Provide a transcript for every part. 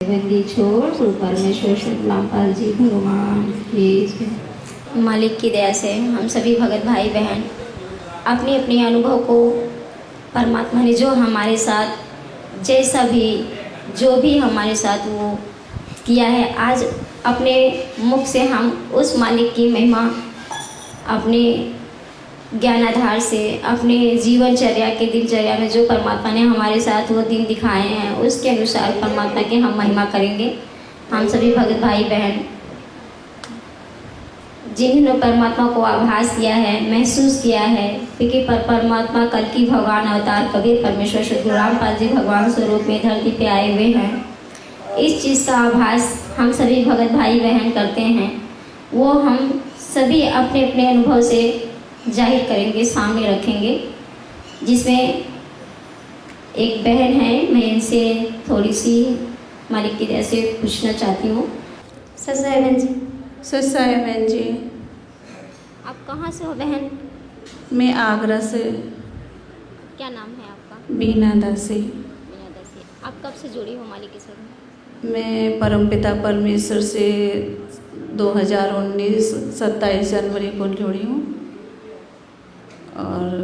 बंदी छोड़ गुरु परमेश्वर श्री रामपाल जी भगवान की जय। मालिक की दया से हम सभी भगत भाई बहन अपने अपने अनुभव को परमात्मा ने जो हमारे साथ जैसा भी जो भी हमारे साथ वो किया है, आज अपने मुख से हम उस मालिक की महिमा अपने ज्ञानाधार से अपने जीवनचर्या के दिनचर्या में जो परमात्मा ने हमारे साथ वो दिन दिखाए हैं उसके अनुसार परमात्मा की हम महिमा करेंगे। हम सभी भगत भाई बहन जिन्होंने परमात्मा को आभास किया है, महसूस किया है क्योंकि परमात्मा कल की भगवान अवतार कबीर परमेश्वर श्री गुरु रामपाल जी भगवान स्वरूप में धरती पे आए हुए हैं। इस चीज़ का आभास हम सभी भगत भाई बहन करते हैं, वो हम सभी अपने अपने अनुभव से जाहिर करेंगे, सामने रखेंगे। जिसमें एक बहन है, मैं इनसे थोड़ी सी मालिक की दया से पूछना चाहती हूँ। ससाय बहन जी। ससाय बहन जी। आप कहाँ से हो बहन? मैं आगरा से। क्या नाम है आपका? बीना दासी। बीना दासी। आप कब से जुड़ी हो मालिक के साथ? मैं परमपिता परमेश्वर से 2019 27 जनवरी को जुड़ी हूँ। और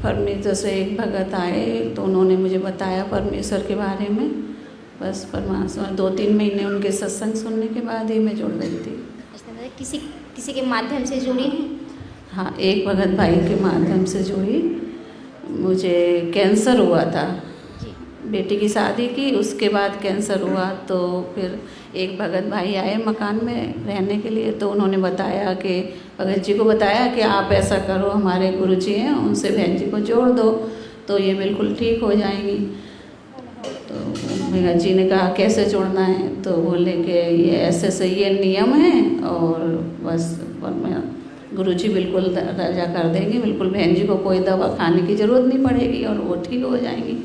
परमेश्वर से एक भगत आए तो उन्होंने मुझे बताया परमेश्वर के बारे में। बस परमात्मा 2-3 महीने उनके सत्संग सुनने के बाद ही मैं जुड़ गई थी। अच्छा, मतलब किसी के माध्यम से जुड़ी हैं? हाँ, एक भगत भाई के माध्यम से जुड़ी। मुझे कैंसर हुआ था, बेटी की शादी की, उसके बाद कैंसर हुआ। तो फिर एक भगत भाई आए मकान में रहने के लिए, तो उन्होंने बताया कि भगत जी को बताया कि आप ऐसा करो, हमारे गुरु जी हैं उनसे बहन जी को जोड़ दो तो ये बिल्कुल ठीक हो जाएंगी। तो भगत जी ने कहा कैसे जोड़ना है, तो बोले कि ये ऐसे ये नियम है और बस गुरु जी बिल्कुल रजा कर देंगे, बिल्कुल बहन जी को कोई दवा खाने की ज़रूरत नहीं पड़ेगी और वो ठीक हो जाएंगी।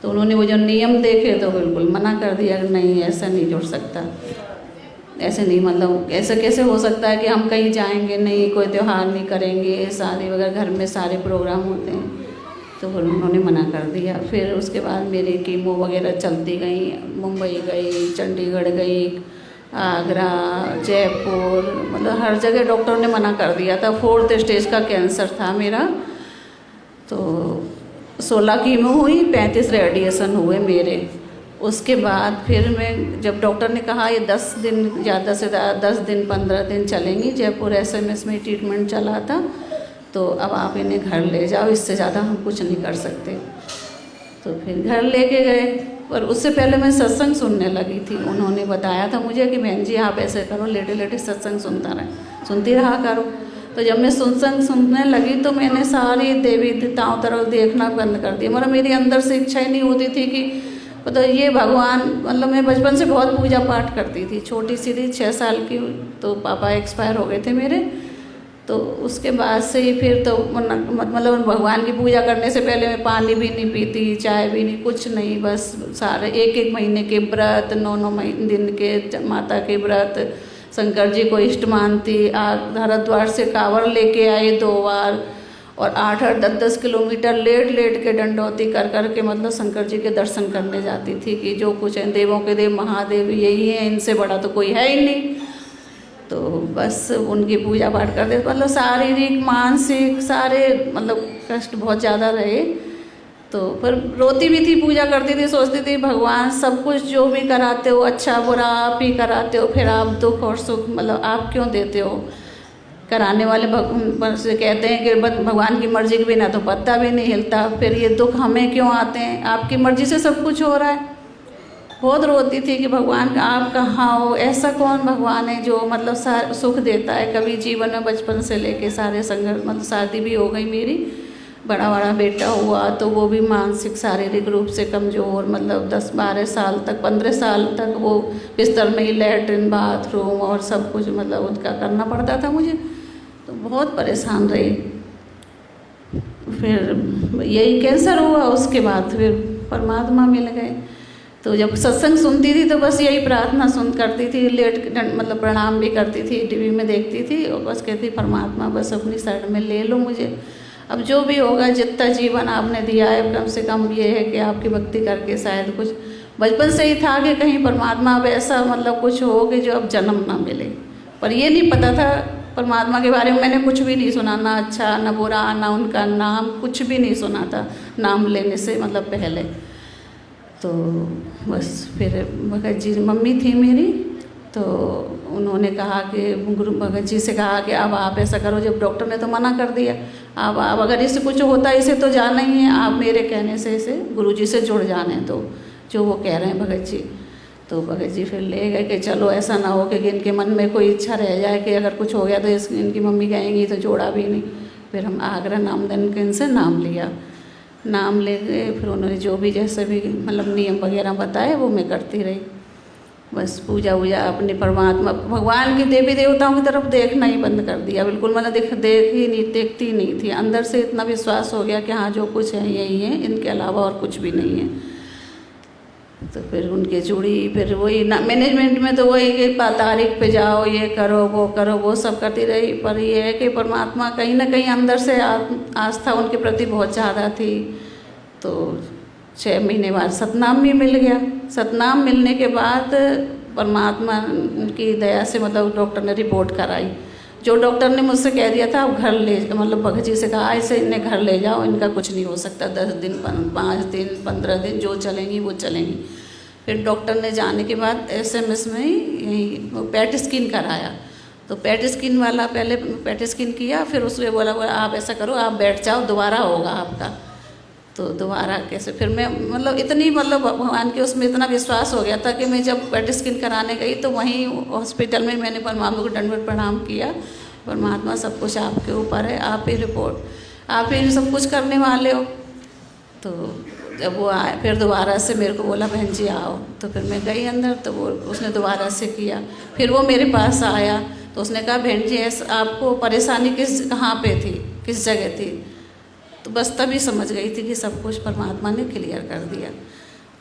तो उन्होंने वो जो नियम देखे तो बिल्कुल मना कर दिया कि नहीं, ऐसा नहीं जुड़ सकता, ऐसे नहीं, मतलब ऐसा कैसे हो सकता है कि हम कहीं जाएंगे नहीं, कोई त्यौहार नहीं करेंगे, शादी वगैरह घर में सारे प्रोग्राम होते हैं। तो फिर उन्होंने मना कर दिया। फिर उसके बाद मेरी कीमो वगैरह चलती गई, मुंबई गई, चंडीगढ़ गई, आगरा, जयपुर, मतलब हर जगह डॉक्टर ने मना कर दिया था। 4th स्टेज का कैंसर था मेरा। तो 16 कीमो हुई, 35 रेडिएशन हुए मेरे। उसके बाद फिर मैं जब डॉक्टर ने कहा ये 10 दिन ज़्यादा से ज़्यादा 10 दिन 15 दिन चलेंगी, जयपुर SMS में ट्रीटमेंट चला था, तो अब आप इन्हें घर ले जाओ, इससे ज़्यादा हम कुछ नहीं कर सकते। तो फिर घर लेके गए। पर उससे पहले मैं सत्संग सुनने लगी थी। उन्होंने बताया था मुझे कि बहन जी आप ऐसे करो, लेटे लेटे सत्संग सुनती रहा करो। तो जब मैं सत्संग सुनने लगी तो मैंने सारी देवी देवताओं तरफ देखना बंद कर दिया। मतलब मेरे अंदर से इच्छा ही नहीं होती थी कि तो ये भगवान, मतलब मैं बचपन से बहुत पूजा पाठ करती थी, छोटी सी थी 6 साल की, तो पापा एक्सपायर हो गए थे मेरे। तो उसके बाद से ही फिर तो मतलब भगवान की पूजा करने से पहले मैं पानी भी नहीं पीती, चाय भी नहीं, कुछ नहीं, बस सारे 1-1 महीने के व्रत, 9-9 दिन के माता के व्रत, शंकर जी को इष्ट मानती, हरिद्वार से कांवड़ लेके आई 2 बार और 8-8 10-10 किलोमीटर लेट के डंडौती कर के मतलब शंकर जी के दर्शन करने जाती थी कि जो कुछ है देवों के देव महादेव यही है, इनसे बड़ा तो कोई है ही नहीं। तो बस उनकी पूजा पाठ करते, मतलब शारीरिक मानसिक सारे मतलब कष्ट बहुत ज़्यादा रहे। तो पर रोती भी थी, पूजा करती थी, सोचती थी भगवान सब कुछ जो भी कराते हो अच्छा बुरा आप ही कराते हो, फिर आप दुख और सुख मतलब आप क्यों देते हो? कराने वाले भगवान से कहते हैं कि भगवान की मर्जी के बिना तो पत्ता भी नहीं हिलता, फिर ये दुख हमें क्यों आते हैं? आपकी मर्जी से सब कुछ हो रहा है। बहुत रोती थी कि भगवान आप कहाँ हो, ऐसा कौन भगवान है जो मतलब सुख देता है। कभी जीवन में बचपन से लेके सारे संघर्ष, मतलब शादी भी हो गई मेरी, बड़ा बेटा हुआ तो वो भी मानसिक शारीरिक रूप से कमज़ोर, मतलब 10-12 साल तक 15 साल तक वो बिस्तर में ही लैट्रिन बाथरूम और सब कुछ मतलब उनका करना पड़ता था मुझे। तो बहुत परेशान रही। फिर यही कैंसर हुआ, उसके बाद फिर परमात्मा मिल गए। तो जब सत्संग सुनती थी तो बस यही प्रार्थना करती थी, मतलब प्रणाम भी करती थी, टीवी में देखती थी और बस कहती परमात्मा बस अपनी शरण में ले लो मुझे। अब जो भी होगा, जितना जीवन आपने दिया है कम से कम ये है कि आपकी भक्ति करके शायद कुछ बचपन से ही था कि कहीं परमात्मा वैसा मतलब कुछ हो कि जो अब जन्म ना मिले, पर ये नहीं पता था परमात्मा के बारे में। मैंने कुछ भी नहीं सुना, ना अच्छा ना बुरा, ना उनका नाम कुछ भी नहीं सुना था नाम लेने से मतलब पहले। तो बस फिर भगत जी मम्मी थी मेरी, तो उन्होंने कहा कि गुरु भगत जी से कहा कि अब आप ऐसा करो, जब डॉक्टर ने तो मना कर दिया, अब अगर इससे कुछ होता है इसे तो जाना ही है, आप मेरे कहने से इसे गुरु जी से जुड़ जाने दो, जो वो कह रहे हैं भगत जी। तो भगत जी फिर ले गए कि चलो ऐसा ना हो कि इनके मन में कोई इच्छा रह जाए कि अगर कुछ हो गया तो इनकी मम्मी कहेंगी तो जोड़ा भी नहीं। फिर हम आगरा नामदन के इनसे नाम लिया, नाम ले गए। फिर उन्होंने जो भी जैसे भी मतलब नियम वगैरह बताए वो मैं करती रही। बस पूजा वूजा अपने परमात्मा भगवान की देवी देवताओं की तरफ देखना ही बंद कर दिया, बिल्कुल मतलब देखती नहीं थी। अंदर से इतना विश्वास हो गया कि हाँ जो कुछ है यही है, इनके अलावा और कुछ भी नहीं है। तो फिर उनके जुड़ी, फिर वही मैनेजमेंट में तो वही कि तारीख पे जाओ, ये करो वो सब करती रही। पर ये है कि परमात्मा कहीं ना कहीं अंदर से आस्था उनके प्रति बहुत ज़्यादा थी। तो 6 महीने बाद सतनाम भी मिल गया। सतनाम मिलने के बाद परमात्मा की दया से मतलब डॉक्टर ने रिपोर्ट कराई। जो डॉक्टर ने मुझसे कह दिया था आप घर ले, मतलब भगत जी से कहा ऐसे इन्हें घर ले जाओ, इनका कुछ नहीं हो सकता, 10 दिन 5 दिन 15 दिन जो चलेंगी वो चलेंगी। फिर डॉक्टर ने जाने के बाद SMS में ही पेट स्किन कराया। तो पेट स्किन वाला पहले पेट स्किन किया, फिर उसमें बोला आप ऐसा करो आप बैठ जाओ, दोबारा होगा आपका। तो दोबारा कैसे, फिर मैं मतलब इतनी मतलब भगवान के उसमें इतना विश्वास हो गया था कि मैं जब पेट स्किन कराने गई तो वहीं हॉस्पिटल में मैंने परमात्मा को दंडवत प्रणाम किया। परमात्मा सब कुछ आपके ऊपर है, आप ही रिपोर्ट, आप ही सब कुछ करने वाले हो। तो जब वो आए फिर दोबारा से मेरे को बोला बहन जी आओ, तो फिर मैं गई अंदर, तो वो उसने दोबारा से किया। फिर वो मेरे पास आया तो उसने कहा बहन जी आपको परेशानी कहाँ पे थी, किस जगह थी? तो बस तभी समझ गई थी कि सब कुछ परमात्मा ने क्लियर कर दिया।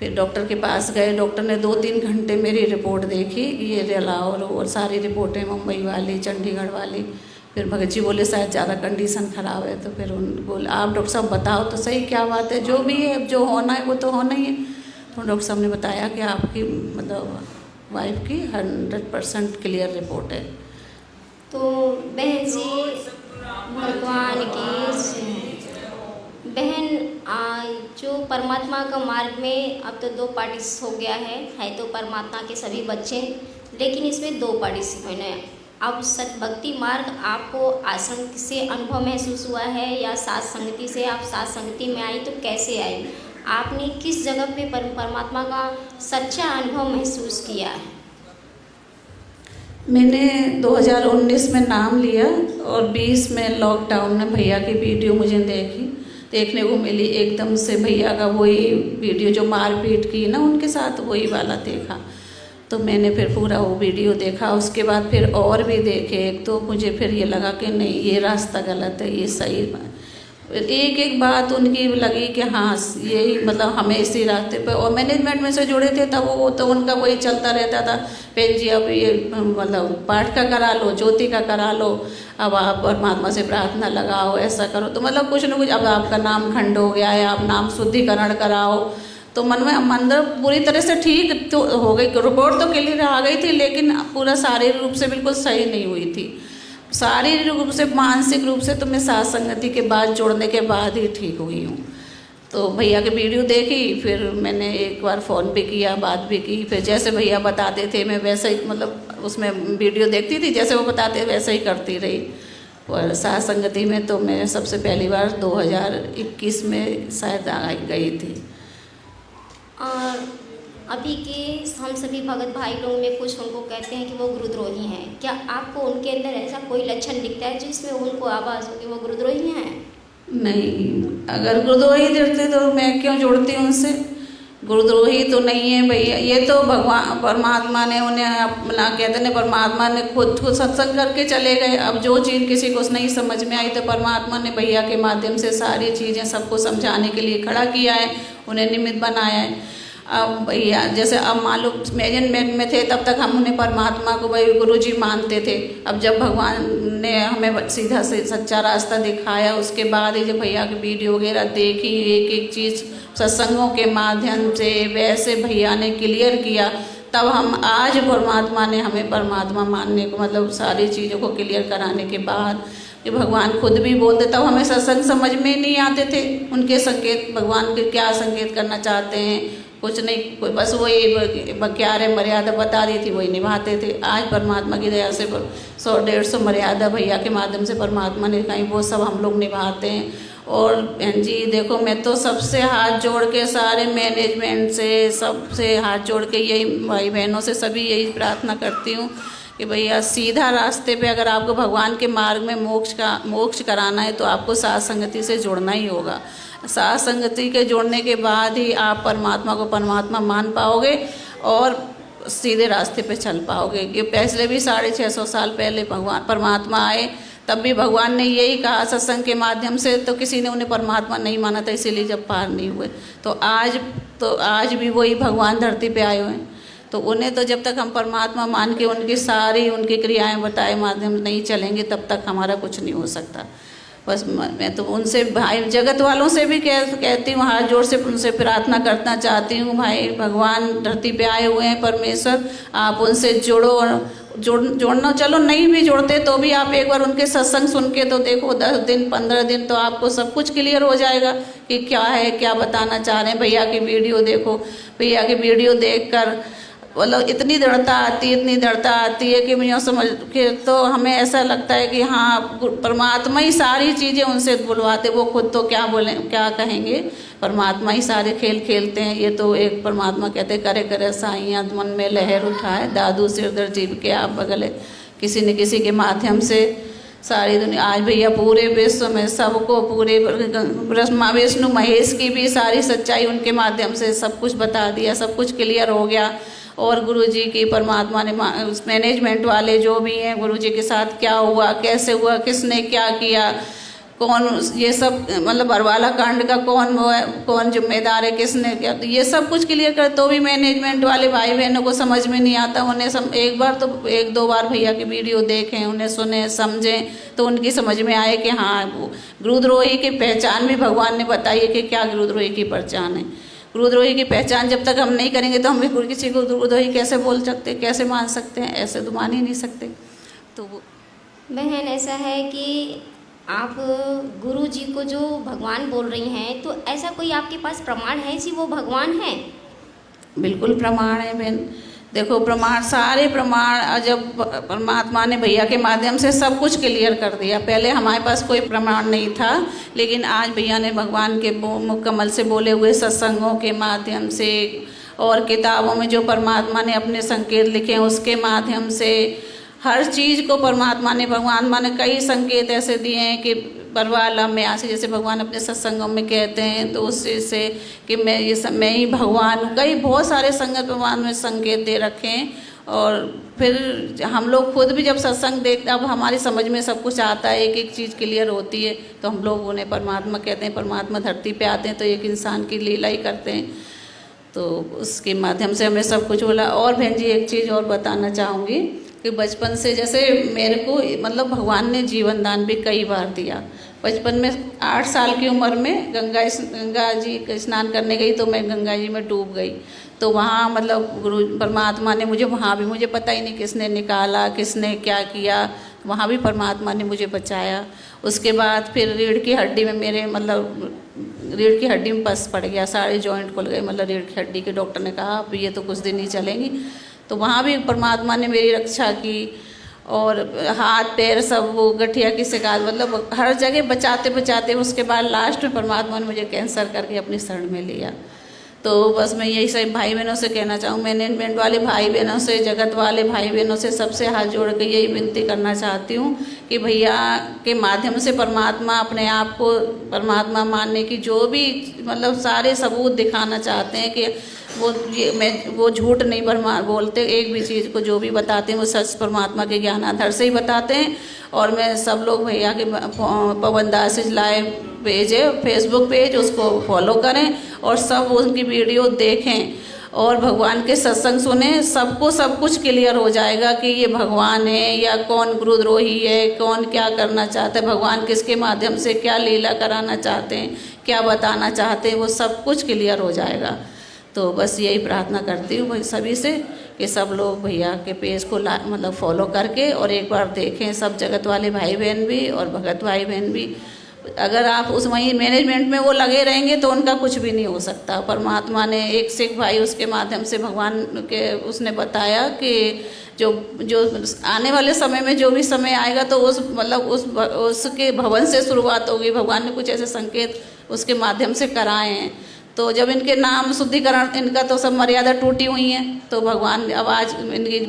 फिर डॉक्टर के पास गए, डॉक्टर ने 2-3 घंटे मेरी रिपोर्ट देखी, ये लाओ और सारी रिपोर्टें मुंबई वाली चंडीगढ़ वाली। फिर भगत जी बोले शायद ज़्यादा कंडीशन ख़राब है। तो फिर बोले आप डॉक्टर साहब बताओ तो सही क्या बात है, जो भी है जो होना है वो तो होना ही है। तो डॉक्टर साहब ने बताया कि आपकी मतलब वाइफ की 100% क्लियर रिपोर्ट है। तो बहन जी भगवान की बहन जो परमात्मा का मार्ग में अब तो 2 पार्टिस हो गया है तो परमात्मा के सभी बच्चे, लेकिन इसमें 2 पार्टिसिपेंट हैं। अब सत भक्ति मार्ग आपको आश्रम से अनुभव महसूस हुआ है या साथ संगति से? आप साथ संगति में आई तो कैसे आई? आपने किस जगह पे परमात्मा का सच्चा अनुभव महसूस किया है? मैंने 2019 में नाम लिया और 20 में लॉकडाउन में भैया की वीडियो मुझे देखने को मिली। एकदम से भैया का वही वीडियो जो मारपीट की ना उनके साथ, वही वाला देखा। तो मैंने फिर पूरा वो वीडियो देखा। उसके बाद फिर और भी देखे। एक तो मुझे फिर ये लगा कि नहीं ये रास्ता गलत है, ये सही। एक बात उनकी लगी कि हाँ यही मतलब हमें इसी रास्ते पे, और मैनेजमेंट में से जुड़े थे तब वो तो उनका वही चलता रहता था, बहन जी अब ये मतलब पाठ का करा लो, ज्योति का करा लो, अब आप परमात्मा से प्रार्थना लगाओ, ऐसा करो। तो मतलब कुछ न कुछ, अब आपका नाम खंड हो गया है, आप नाम शुद्धिकरण कराओ। तो मन में अंदर पूरी तरह से ठीक तो हो गई, रिपोर्ट तो क्लियर आ गई थी, लेकिन पूरा शारीरिक रूप से बिल्कुल सही नहीं हुई थी। शारीरिक रूप से, मानसिक रूप से तो मैं साथ संगति के बाद जोड़ने के बाद ही ठीक हुई हूँ। तो भैया की वीडियो देखी, फिर मैंने एक बार फ़ोन भी किया, बात भी की। फिर जैसे भैया बताते थे मैं वैसे ही मतलब उसमें वीडियो देखती थी, जैसे वो बताते वैसे ही करती रही। और साथ संगति में तो मैं सबसे पहली बार 2021 में शायद गई थी। और अभी के हम सभी भगत भाई लोग में कुछ उनको कहते हैं कि वो गुरुद्रोही हैं। क्या आपको उनके अंदर ऐसा कोई लक्षण दिखता है जिसमें उनको आवाज़ हो कि वो गुरुद्रोही हैं? नहीं, अगर गुरुद्रोही दिखते तो मैं क्यों जुड़ती हूँ उनसे? गुरुद्रोही तो नहीं है भैया, ये तो भगवान परमात्मा ने उन्हें अपना कहते हैं, परमात्मा ने खुद सत्संग करके चले गए। अब जो चीज़ किसी को नहीं समझ में आई तो परमात्मा ने भैया के माध्यम से सारी चीज़ें सबको समझाने के लिए खड़ा किया है, उन्हें निमित्त बनाया है। अब भैया जैसे अब मान लो मैनेजमेंट में थे तब तक हम उन्हें परमात्मा को भाई गुरुजी मानते थे। अब जब भगवान ने हमें सीधा से सच्चा रास्ता दिखाया उसके बाद ही जब भैया की वीडियो वगैरह देखी, एक एक चीज़ सत्संगों के माध्यम से वैसे भैया ने क्लियर किया, तब हम आज परमात्मा ने हमें परमात्मा मानने को मतलब सारी चीज़ों को क्लियर कराने के बाद कि भगवान खुद भी बोलते, तब हमें सत्संग समझ में नहीं आते थे, उनके संकेत भगवान के क्या संकेत करना चाहते हैं कुछ नहीं, कोई बस वही बक्यारे मर्यादा बता दी थी वही निभाते थे। आज परमात्मा की दया से 100-150 मर्यादा भैया के माध्यम से परमात्मा ने कहीं वो सब हम लोग निभाते हैं। और बहन जी देखो मैं तो सबसे हाथ जोड़ के सारे मैनेजमेंट से सबसे हाथ जोड़ के यही भाई बहनों से सभी यही प्रार्थना करती हूँ कि भैया सीधा रास्ते पे अगर आपको भगवान के मार्ग में मोक्ष कराना है तो आपको साथ संगति से जुड़ना ही होगा। साथ संगति के जुड़ने के बाद ही आप परमात्मा को परमात्मा मान पाओगे और सीधे रास्ते पे चल पाओगे। ये पिछले भी 650 साल पहले भगवान परमात्मा आए, तब भी भगवान ने यही कहा सत्संग के माध्यम से, तो किसी ने उन्हें परमात्मा नहीं माना था, इसीलिए जब पार नहीं हुए। तो आज भी वही भगवान धरती पे आए हुए हैं, तो उन्हें तो जब तक हम परमात्मा मान के उनकी क्रियाएं बताए माध्यम नहीं चलेंगे तब तक हमारा कुछ नहीं हो सकता। बस मैं तो उनसे भाई जगत वालों से भी कहती हूँ, हाथ जोड़ से उनसे प्रार्थना करना चाहती हूँ, भाई भगवान धरती पे आए हुए हैं परमेश्वर, आप उनसे जुड़ो। जोड़ना चलो नहीं भी जुड़ते तो भी आप एक बार उनके सत्संग सुन के तो देखो, 10 दिन 15 दिन तो आपको सब कुछ क्लियर हो जाएगा कि क्या है, क्या बताना चाह रहे हैं। भैया की वीडियो देखो, भैया की वीडियो देखकर मतलब इतनी दृढ़ता आती है कि मैं समझ के तो हमें ऐसा लगता है कि हाँ परमात्मा ही सारी चीज़ें उनसे बुलवाते, वो खुद तो क्या बोलें क्या कहेंगे, परमात्मा ही सारे खेल खेलते हैं। ये तो एक परमात्मा कहते करे करे साइयाँ मन में लहर उठाए, दादू सिरदर जीव के आप बगले, किसी न किसी के माध्यम से सारी दुनिया आज भैया पूरे विश्व में सबको पूरे ब्रह्मा विष्णु महेश की भी सारी सच्चाई उनके माध्यम से सब कुछ बता दिया, सब कुछ क्लियर हो गया। और गुरुजी की परमात्मा ने मैनेजमेंट वाले जो भी हैं गुरुजी के साथ क्या हुआ, कैसे हुआ, किसने क्या किया, कौन ये सब मतलब बरवाला कांड का कौन जिम्मेदार है, किसने क्या, तो ये सब कुछ क्लियर कर, तो भी मैनेजमेंट वाले भाई बहनों को समझ में नहीं आता। उन्हें एक बार तो 1-2 बार भैया की वीडियो देखें, उन्हें सुने समझें तो उनकी समझ में आए कि हाँ गुरुद्रोही की पहचान भी भगवान ने बताई है कि क्या गुरुद्रोही की पहचान है। गुरुद्रोही की पहचान जब तक हम नहीं करेंगे तो हम भी किसी को गुरुद्रोही कैसे बोल सकते, कैसे मान सकते हैं, ऐसे तो मान ही नहीं सकते। तो बहन ऐसा है कि आप गुरु जी को जो भगवान बोल रही हैं, तो ऐसा कोई आपके पास प्रमाण है कि वो भगवान है? बिल्कुल प्रमाण है बहन, देखो प्रमाण सारे प्रमाण जब परमात्मा ने भैया के माध्यम से सब कुछ क्लियर कर दिया। पहले हमारे पास कोई प्रमाण नहीं था, लेकिन आज भैया ने भगवान के मुख कमल से बोले हुए सत्संगों के माध्यम से और किताबों में जो परमात्मा ने अपने संकेत लिखे हैं उसके माध्यम से हर चीज़ को परमात्मा ने भगवान ने कई संकेत ऐसे दिए हैं कि बरवाला में आज जैसे भगवान अपने सत्संगों में कहते हैं तो उससे से कि मैं ही भगवान हूँ, कई बहुत सारे संगत भगवान में संकेत दे रखे हैं। और फिर हम लोग खुद भी जब सत्संग देखते अब हमारी समझ में सब कुछ आता है, एक एक चीज़ क्लियर होती है, तो हम लोग उन्हें परमात्मा कहते हैं। परमात्मा धरती पे आते हैं तो एक इंसान की लीला ही करते हैं, तो उसके माध्यम से हमें सब कुछ बोला। और बहन जी एक चीज़ और बताना चाहूँगी कि बचपन से जैसे मेरे को मतलब भगवान ने जीवन दान भी कई बार दिया। बचपन में 8 साल की उम्र में गंगा जी स्नान करने गई तो मैं गंगा जी में डूब गई, तो वहाँ मतलब गुरु परमात्मा ने वहाँ भी मुझे पता ही नहीं किसने निकाला, किसने क्या किया, वहाँ भी परमात्मा ने मुझे बचाया। उसके बाद फिर रीढ़ की हड्डी में मेरे मतलब रीढ़ की हड्डी में पस पड़ गया, सारे जॉइंट खुल गए, मतलब रीढ़ की हड्डी के डॉक्टर ने कहा अब ये तो कुछ दिन ही चलेंगी, तो वहाँ भी परमात्मा ने मेरी रक्षा की। और हाथ पैर सब वो गठिया की शिकायत मतलब हर जगह बचाते बचाते उसके बाद लास्ट में परमात्मा ने मुझे कैंसर करके अपनी शरण में लिया। तो बस मैं यही सब भाई बहनों से कहना चाहूँ, मैनेजमेंट वाले भाई बहनों से, जगत वाले भाई बहनों से सबसे हाथ जोड़ के यही विनती करना चाहती हूँ कि भैया के माध्यम से परमात्मा अपने आप को परमात्मा मानने की जो भी मतलब सारे सबूत दिखाना चाहते हैं कि वो झूठ नहीं बोलते, एक भी चीज़ को जो भी बताते हैं वो सच परमात्मा के ज्ञान आधार से ही बताते हैं। और मैं सब लोग भैया के पवन दास लाइव पेज है फेसबुक पेज, उसको फॉलो करें और सब उनकी वीडियो देखें। और भगवान के सत्संग सुने, सबको सब कुछ क्लियर हो जाएगा कि ये भगवान है या कौन गुरुद्रोही है, कौन क्या करना चाहता है, भगवान किसके माध्यम से क्या लीला कराना चाहते हैं, क्या बताना चाहते हैं, वो सब कुछ क्लियर हो जाएगा। तो बस यही प्रार्थना करती हूँ भाई सभी से कि सब लोग भैया के पेज को मतलब फॉलो करके और एक बार देखें, सब जगत वाले भाई बहन भी और भगत भाई बहन भी। अगर आप उस वहीं मैनेजमेंट में वो लगे रहेंगे तो उनका कुछ भी नहीं हो सकता। परमात्मा ने एक सिख भाई उसके माध्यम से भगवान के उसने बताया कि जो आने वाले समय में जो भी समय आएगा तो उस मतलब उसके भवन से शुरुआत होगी। भगवान ने कुछ ऐसे संकेत उसके माध्यम से कराए हैं। तो जब इनके नाम शुद्धिकरण इनका तो सब मर्यादा टूटी हुई है, तो भगवान अब आज इनकी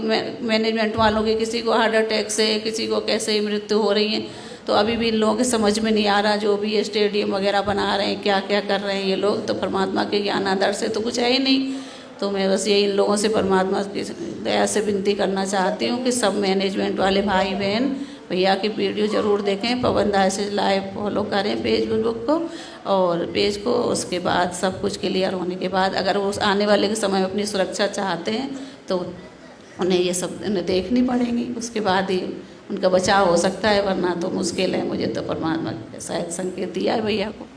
मैनेजमेंट वालों की किसी को हार्ट अटैक से, किसी को कैसे मृत्यु हो रही है, तो अभी भी इन लोगों के समझ में नहीं आ रहा। जो भी ये स्टेडियम वगैरह बना रहे हैं, क्या क्या कर रहे हैं ये लोग, तो परमात्मा के ज्ञान आदर से तो कुछ है ही नहीं। तो मैं बस यही इन लोगों से परमात्मा की दया से विनती करना चाहती हूँ कि सब मैनेजमेंट वाले भाई बहन भैया की वीडियो ज़रूर देखें, पवन दास लाइव फॉलो करें फेसबुक को और पेज को। उसके बाद सब कुछ क्लियर होने के बाद अगर वो आने वाले के समय में अपनी सुरक्षा चाहते हैं तो उन्हें ये सब उन्हें देखनी पड़ेंगी, उसके बाद ही उनका बचाव हो सकता है, वरना तो मुश्किल है। मुझे तो परमात्मा ने शायद संकेत दिया है भैया को।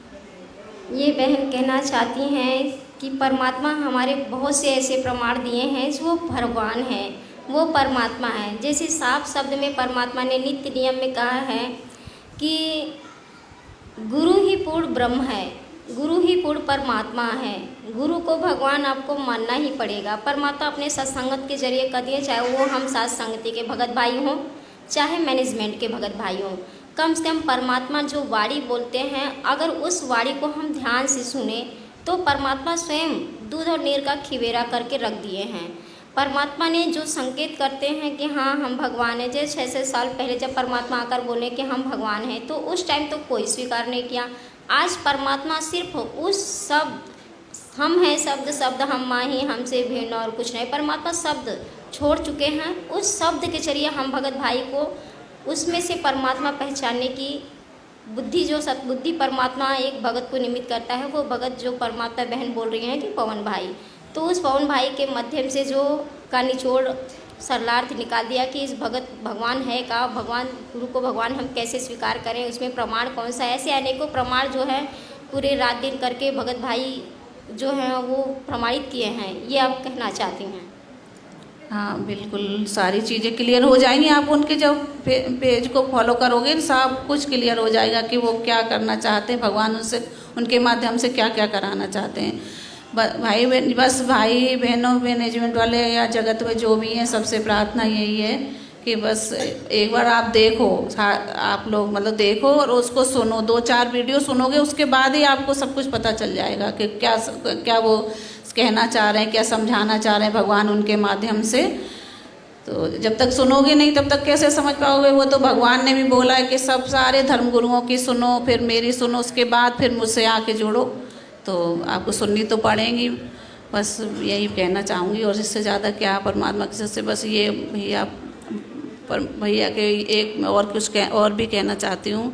ये बहन कहना चाहती हैं कि परमात्मा हमारे बहुत से ऐसे प्रमाण दिए हैं जो भगवान है, वो परमात्मा है। जैसे साफ शब्द में परमात्मा ने नित्य नियम में कहा है कि गुरु ही पूर्ण ब्रह्म है, गुरु ही पूर्ण परमात्मा है। गुरु को भगवान आपको मानना ही पड़ेगा। परमात्मा अपने सत्संगत के जरिए कर दिए, चाहे वो हम साथ संगति के भगत भाई हों, चाहे मैनेजमेंट के भगत भाई हों। कम से कम परमात्मा जो वाणी बोलते हैं, अगर उस वाणी को हम ध्यान से सुने तो परमात्मा स्वयं दूध और नीर का खिवेरा करके रख दिए हैं। परमात्मा ने जो संकेत करते हैं कि हाँ हम भगवान हैं, जैसे 600 साल पहले जब परमात्मा आकर बोले कि हम भगवान हैं, तो उस टाइम तो कोई स्वीकार नहीं किया। आज परमात्मा सिर्फ उस शब्द हम हैं, शब्द हम माही हमसे भिन्न और कुछ नहीं, परमात्मा शब्द छोड़ चुके हैं। उस शब्द के जरिए हम भगत भाई को उसमें से परमात्मा पहचानने की बुद्धि, जो सतबुद्धि परमात्मा एक भगत को निमित्त करता है, वो भगत जो परमात्मा बहन बोल रही हैं कि पवन भाई, तो उस पवन भाई के माध्यम से जो का निचोड़ सरलार्थ निकाल दिया कि इस भगत भगवान है का, भगवान गुरु को भगवान हम कैसे स्वीकार करें, उसमें प्रमाण कौन सा है। ऐसे अनेकों प्रमाण जो है पूरे रात दिन करके भगत भाई जो हैं वो प्रमाणित किए हैं। ये आप कहना चाहती हैं? हाँ बिल्कुल, सारी चीज़ें क्लियर हो जाएंगी। आप उनके जब पेज को फॉलो करोगे सब कुछ क्लियर हो जाएगा कि वो क्या करना चाहते हैं, भगवान उनसे उनके माध्यम से क्या क्या कराना चाहते हैं। भाई बहन, बस भाई बहनों मैनेजमेंट वाले या जगत में जो भी हैं, सबसे प्रार्थना यही है कि बस एक बार आप देखो, आप लोग मतलब देखो और उसको सुनो, 2-4 वीडियो सुनोगे, उसके बाद ही आपको सब कुछ पता चल जाएगा कि क्या वो कहना चाह रहे हैं, क्या समझाना चाह रहे हैं भगवान उनके माध्यम से। तो जब तक सुनोगे नहीं तब तक कैसे समझ पाओगे। वो तो भगवान ने भी बोला है कि सब सारे धर्मगुरुओं की सुनो, फिर मेरी सुनो, उसके बाद फिर मुझसे आके जुड़ो। तो आपको सुननी तो पड़ेगी। बस यही कहना चाहूँगी और इससे ज़्यादा क्या परमात्मा की से बस ये भैया के एक और कुछ और भी कहना चाहती हूँ।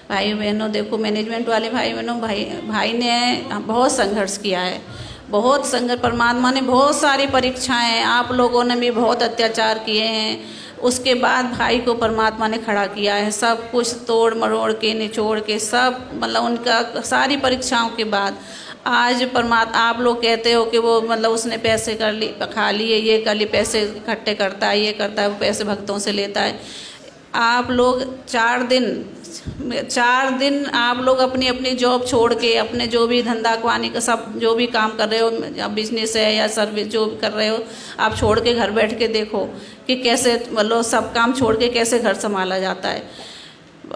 भाई बहनों देखो, मैनेजमेंट वाले भाई बहनों, भाई ने बहुत संघर्ष किया है, बहुत संघर्ष। परमात्मा ने बहुत सारी परीक्षाएं, आप लोगों ने भी बहुत अत्याचार किए हैं, उसके बाद भाई को परमात्मा ने खड़ा किया है। सब कुछ तोड़ मरोड़ के निचोड़ के सब मतलब उनका सारी परीक्षाओं के बाद आज परमात्मा, आप लोग कहते हो कि वो मतलब उसने पैसे कर ली, खा लिए, ये कर लिए, पैसे इकट्ठे करता है, ये करता है, वो पैसे भक्तों से लेता है। आप लोग 4 दिन आप लोग अपनी अपनी जॉब छोड़ के, अपने जो भी धंधा पानी का सब जो भी काम कर रहे हो, या बिजनेस है या सर्विस जो कर रहे हो, आप छोड़ के घर बैठ के देखो कि कैसे मतलब सब काम छोड़ के कैसे घर संभाला जाता है।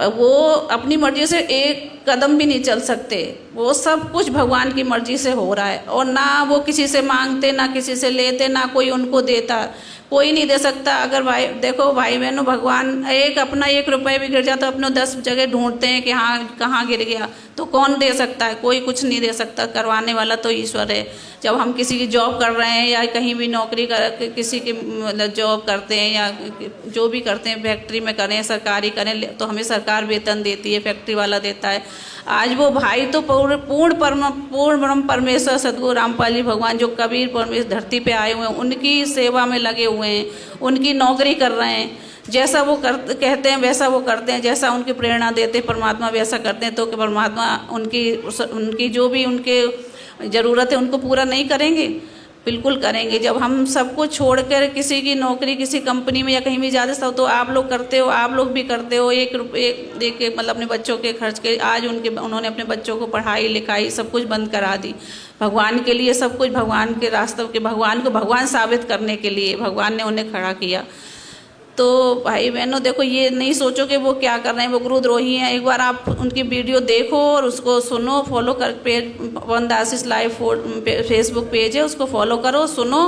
वो अपनी मर्जी से एक कदम भी नहीं चल सकते, वो सब कुछ भगवान की मर्जी से हो रहा है। और ना वो किसी से मांगते, ना किसी से लेते, ना कोई उनको देता, कोई नहीं दे सकता। अगर भाई देखो भाई बहनों, भगवान अपना 1 रुपये भी गिर जाता तो अपने 10 जगह ढूंढते हैं कि हाँ कहाँ गिर गया, तो कौन दे सकता है? कोई कुछ नहीं दे सकता, करवाने वाला तो ईश्वर है। जब हम किसी की जॉब कर रहे हैं या कहीं भी नौकरी कर, किसी की मतलब जॉब करते हैं या जो भी करते हैं, फैक्ट्री में करें, सरकारी करें, तो हमें सरकार वेतन देती है, फैक्ट्री वाला देता है। आज वो भाई तो पूर्ण ब्रह्म परमेश्वर सद्गुरु रामपाल जी भगवान जो कबीर परमेश्वर धरती पे आए हुए हैं, उनकी सेवा में लगे हुए हैं, उनकी नौकरी कर रहे हैं। जैसा वो कहते हैं वैसा वो करते हैं, जैसा उनकी प्रेरणा देते हैं परमात्मा वैसा करते हैं। तो कि परमात्मा उनकी जो भी उनके ज़रूरत है उनको पूरा नहीं करेंगे? बिल्कुल करेंगे। जब हम सब कुछ छोड़कर किसी की नौकरी किसी कंपनी में या कहीं भी जाते हो तो आप लोग करते हो, आप लोग भी करते हो। 1 रुपये दे के मतलब अपने बच्चों के खर्च के, आज उन्होंने अपने बच्चों को पढ़ाई लिखाई सब कुछ बंद करा दी भगवान के लिए, सब कुछ भगवान के रास्ते के, भगवान को भगवान साबित करने के लिए भगवान ने उन्हें खड़ा किया। तो भाई बहनों देखो, ये नहीं सोचो कि वो क्या कर रहे हैं, वो गुरुद्रोही हैं। एक बार आप उनकी वीडियो देखो और उसको सुनो, फॉलो कर पवन दास लाइव फेसबुक पेज है, उसको फॉलो करो, सुनो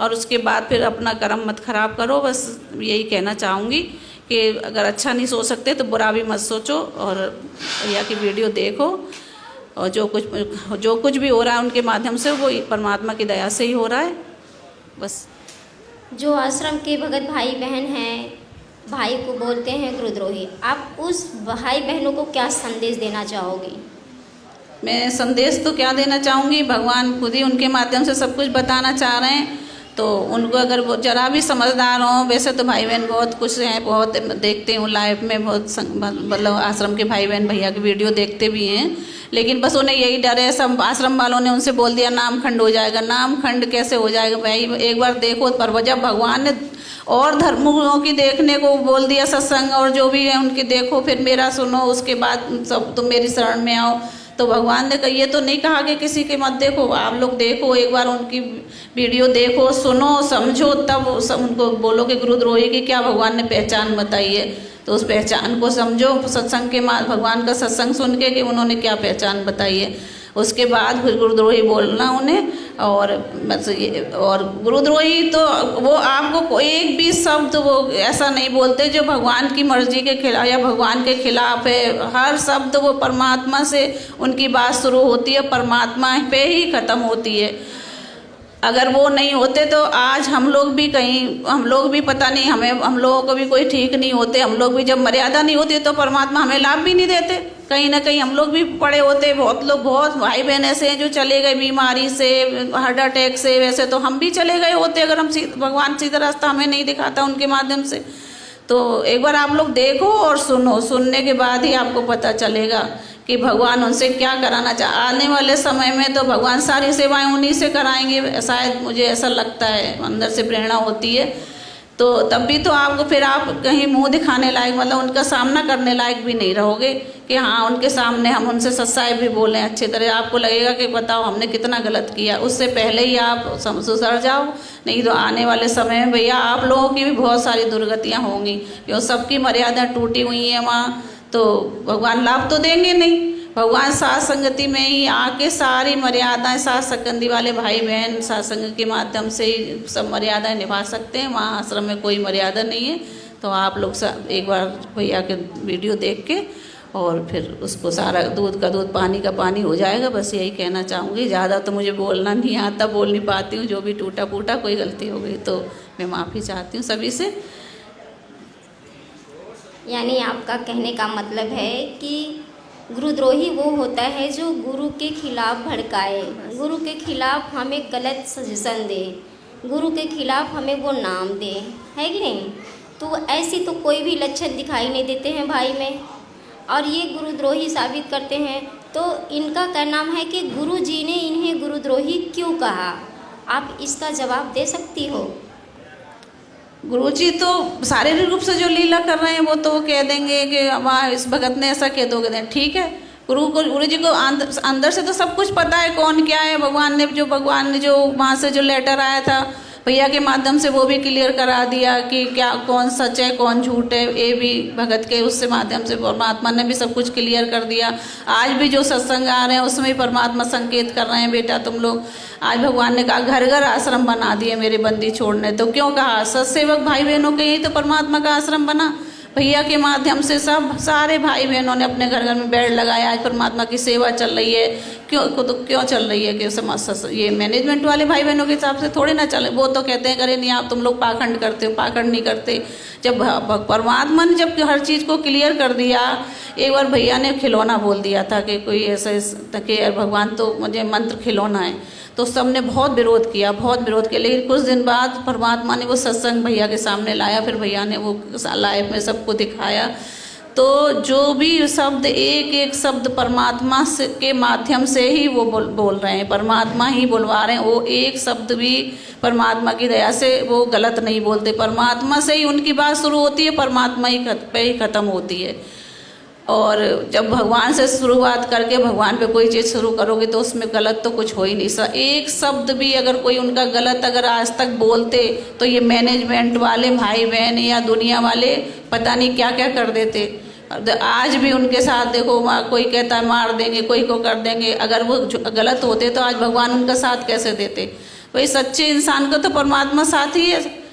और उसके बाद फिर अपना कर्म मत खराब करो। बस यही कहना चाहूँगी कि अगर अच्छा नहीं सोच सकते तो बुरा भी मत सोचो और भैया की वीडियो देखो। और जो कुछ भी हो रहा है उनके माध्यम से वो परमात्मा की दया से ही हो रहा है। बस जो आश्रम के भगत भाई बहन हैं, भाई को बोलते हैं गुरुद्रोही, आप उस भाई बहनों को क्या संदेश देना चाहोगी? मैं संदेश तो क्या देना चाहूँगी, भगवान खुद ही उनके माध्यम से सब कुछ बताना चाह रहे हैं। तो उनको अगर वो जरा भी समझदार हों, वैसे तो भाई बहन बहुत कुछ हैं, बहुत देखते हूँ लाइव में, बहुत मतलब आश्रम के भाई बहन भैया की वीडियो देखते भी हैं, लेकिन बस उन्हें यही डर है। सब आश्रम वालों ने उनसे बोल दिया नाम खंड हो जाएगा। नाम खंड कैसे हो जाएगा भाई? एक बार देखो, पर जब भगवान ने और धर्मों की देखने को बोल दिया, सत्संग और जो भी है उनकी देखो, फिर मेरा सुनो, उसके बाद सब तुम मेरी शरण में आओ। तो भगवान ने ये तो नहीं कहा कि किसी के मत देखो, आप लोग देखो, एक बार उनकी वीडियो देखो, सुनो, समझो, तब उनको बोलो कि गुरुद्रोही की क्या भगवान ने पहचान बताई है। तो उस पहचान को समझो, सत्संग के भगवान का सत्संग सुन के कि उन्होंने क्या पहचान बताई है, उसके बाद फिर गुरुद्रोही बोलना उन्हें। और बस ये, और गुरुद्रोही तो वो आपको एक भी शब्द वो ऐसा नहीं बोलते जो भगवान की मर्जी के खिलाफ या भगवान के खिलाफ है। हर शब्द वो परमात्मा से उनकी बात शुरू होती है, परमात्मा पे ही ख़त्म होती है। अगर वो नहीं होते तो आज हम लोग भी पता नहीं, हम लोगों को भी कोई ठीक नहीं होते। हम लोग भी जब मर्यादा नहीं होती तो परमात्मा हमें लाभ भी नहीं देते। कहीं ना कहीं हम लोग भी पड़े होते। बहुत भाई बहन ऐसे हैं जो चले गए बीमारी से, हार्ट अटैक से। वैसे तो हम भी चले गए होते अगर हम भगवान सीधा रास्ता हमें नहीं दिखाता उनके माध्यम से। तो एक बार आप लोग देखो और सुनो, सुनने के बाद ही आपको पता चलेगा कि भगवान उनसे क्या कराना आने वाले समय में तो भगवान सारी सेवाएं उन्हीं से कराएंगे, शायद मुझे ऐसा लगता है, अंदर से प्रेरणा होती है। तो तब भी तो आपको फिर आप कहीं मुंह दिखाने लायक, मतलब उनका सामना करने लायक भी नहीं रहोगे कि हाँ उनके सामने हम उनसे सच्चाई भी बोलें अच्छी तरह। आपको लगेगा कि बताओ हमने कितना गलत किया। उससे पहले ही आप सुधर जाओ, नहीं तो आने वाले समय में भैया आप लोगों की भी बहुत सारी दुर्गतियाँ होंगी, क्योंकि सबकी मर्यादा टूटी हुई है वहाँ। तो भगवान लाभ तो देंगे नहीं। भगवान साथ संगति में ही आके सारी मर्यादाएं, साथ संगति वाले भाई बहन साथ संगत के माध्यम से ही सब मर्यादाएं निभा सकते हैं। वहाँ आश्रम में कोई मर्यादा नहीं है। तो आप लोग एक बार भैया के वीडियो देख के और फिर उसको सारा दूध का दूध पानी का पानी हो जाएगा। बस यही कहना चाहूँगी। ज़्यादा तो मुझे बोलना नहीं आता, बोल नहीं पाती हूँ। जो भी टूटा फूटा कोई गलती हो गई तो मैं माफ़ी चाहती हूँ सभी से। यानी आपका कहने का मतलब है कि गुरुद्रोही वो होता है जो गुरु के खिलाफ भड़काए, गुरु के खिलाफ हमें गलत सजेशन दे, गुरु के खिलाफ हमें वो नाम दे, है कि नहीं? तो ऐसी तो कोई भी लक्षण दिखाई नहीं देते हैं भाई में, और ये गुरुद्रोही साबित करते हैं। तो इनका क्या नाम है कि गुरु जी ने इन्हें गुरुद्रोही क्यों कहा? आप इसका जवाब दे सकती हो? गुरुजी तो शारीरिक रूप से जो लीला कर रहे हैं वो तो कह देंगे कि वाह इस भगत ने ऐसा कह दोगे, ठीक है। गुरु जी को अंदर से तो सब कुछ पता है कौन क्या है। भगवान ने जो वहाँ से जो लेटर आया था भैया के माध्यम से वो भी क्लियर करा दिया कि क्या कौन सच है कौन झूठ है। ये भी भगत के उससे माध्यम से परमात्मा ने भी सब कुछ क्लियर कर दिया। आज भी जो सत्संग आ रहे हैं उसमें भी परमात्मा संकेत कर रहे हैं, बेटा तुम लोग। आज भगवान ने कहा घर घर आश्रम बना दिए मेरे बंदी छोड़ने। तो क्यों कहा? सत्सेवक भाई बहनों के यही तो परमात्मा का आश्रम बना। भैया के माध्यम से सब सारे भाई बहनों ने अपने घर घर में बेड लगाया। आज परमात्मा की सेवा चल रही है। क्यों चल रही है कि समाज ये मैनेजमेंट वाले भाई बहनों के हिसाब से थोड़ी ना चले। वो तो कहते हैं अरे नहीं आप तुम लोग पाखंड करते हो, पाखंड नहीं करते। जब परमात्मा ने जब हर चीज़ को क्लियर कर दिया, एक बार भैया ने खिलौना बोल दिया था कि कोई ऐसे कि भगवान तो मुझे मंत्र खिलौना है, तो सबने बहुत विरोध किया, लेकिन कुछ दिन बाद परमात्मा ने वो सत्संग भैया के सामने लाया। फिर भैया ने वो लाइव में सबको दिखाया। तो जो भी शब्द, एक एक शब्द परमात्मा से के माध्यम से ही वो बोल रहे हैं, परमात्मा ही बुलवा रहे हैं। वो एक शब्द भी परमात्मा की दया से वो गलत नहीं बोलते। परमात्मा से ही उनकी बात शुरू होती है, परमात्मा ही पे ही ख़त्म होती है। और जब भगवान से शुरुआत करके भगवान पे कोई चीज़ शुरू करोगे तो उसमें गलत तो कुछ हो ही नहीं। एक शब्द भी अगर कोई उनका गलत अगर आज तक बोलते तो ये मैनेजमेंट वाले भाई बहन या दुनिया वाले पता नहीं क्या क्या कर देते। आज भी उनके साथ देखो, कोई कहता है मार देंगे, कोई को कर देंगे। अगर वो गलत होते तो आज भगवान उनका साथ कैसे देते। वही सच्चे इंसान का तो परमात्मा साथ ही है।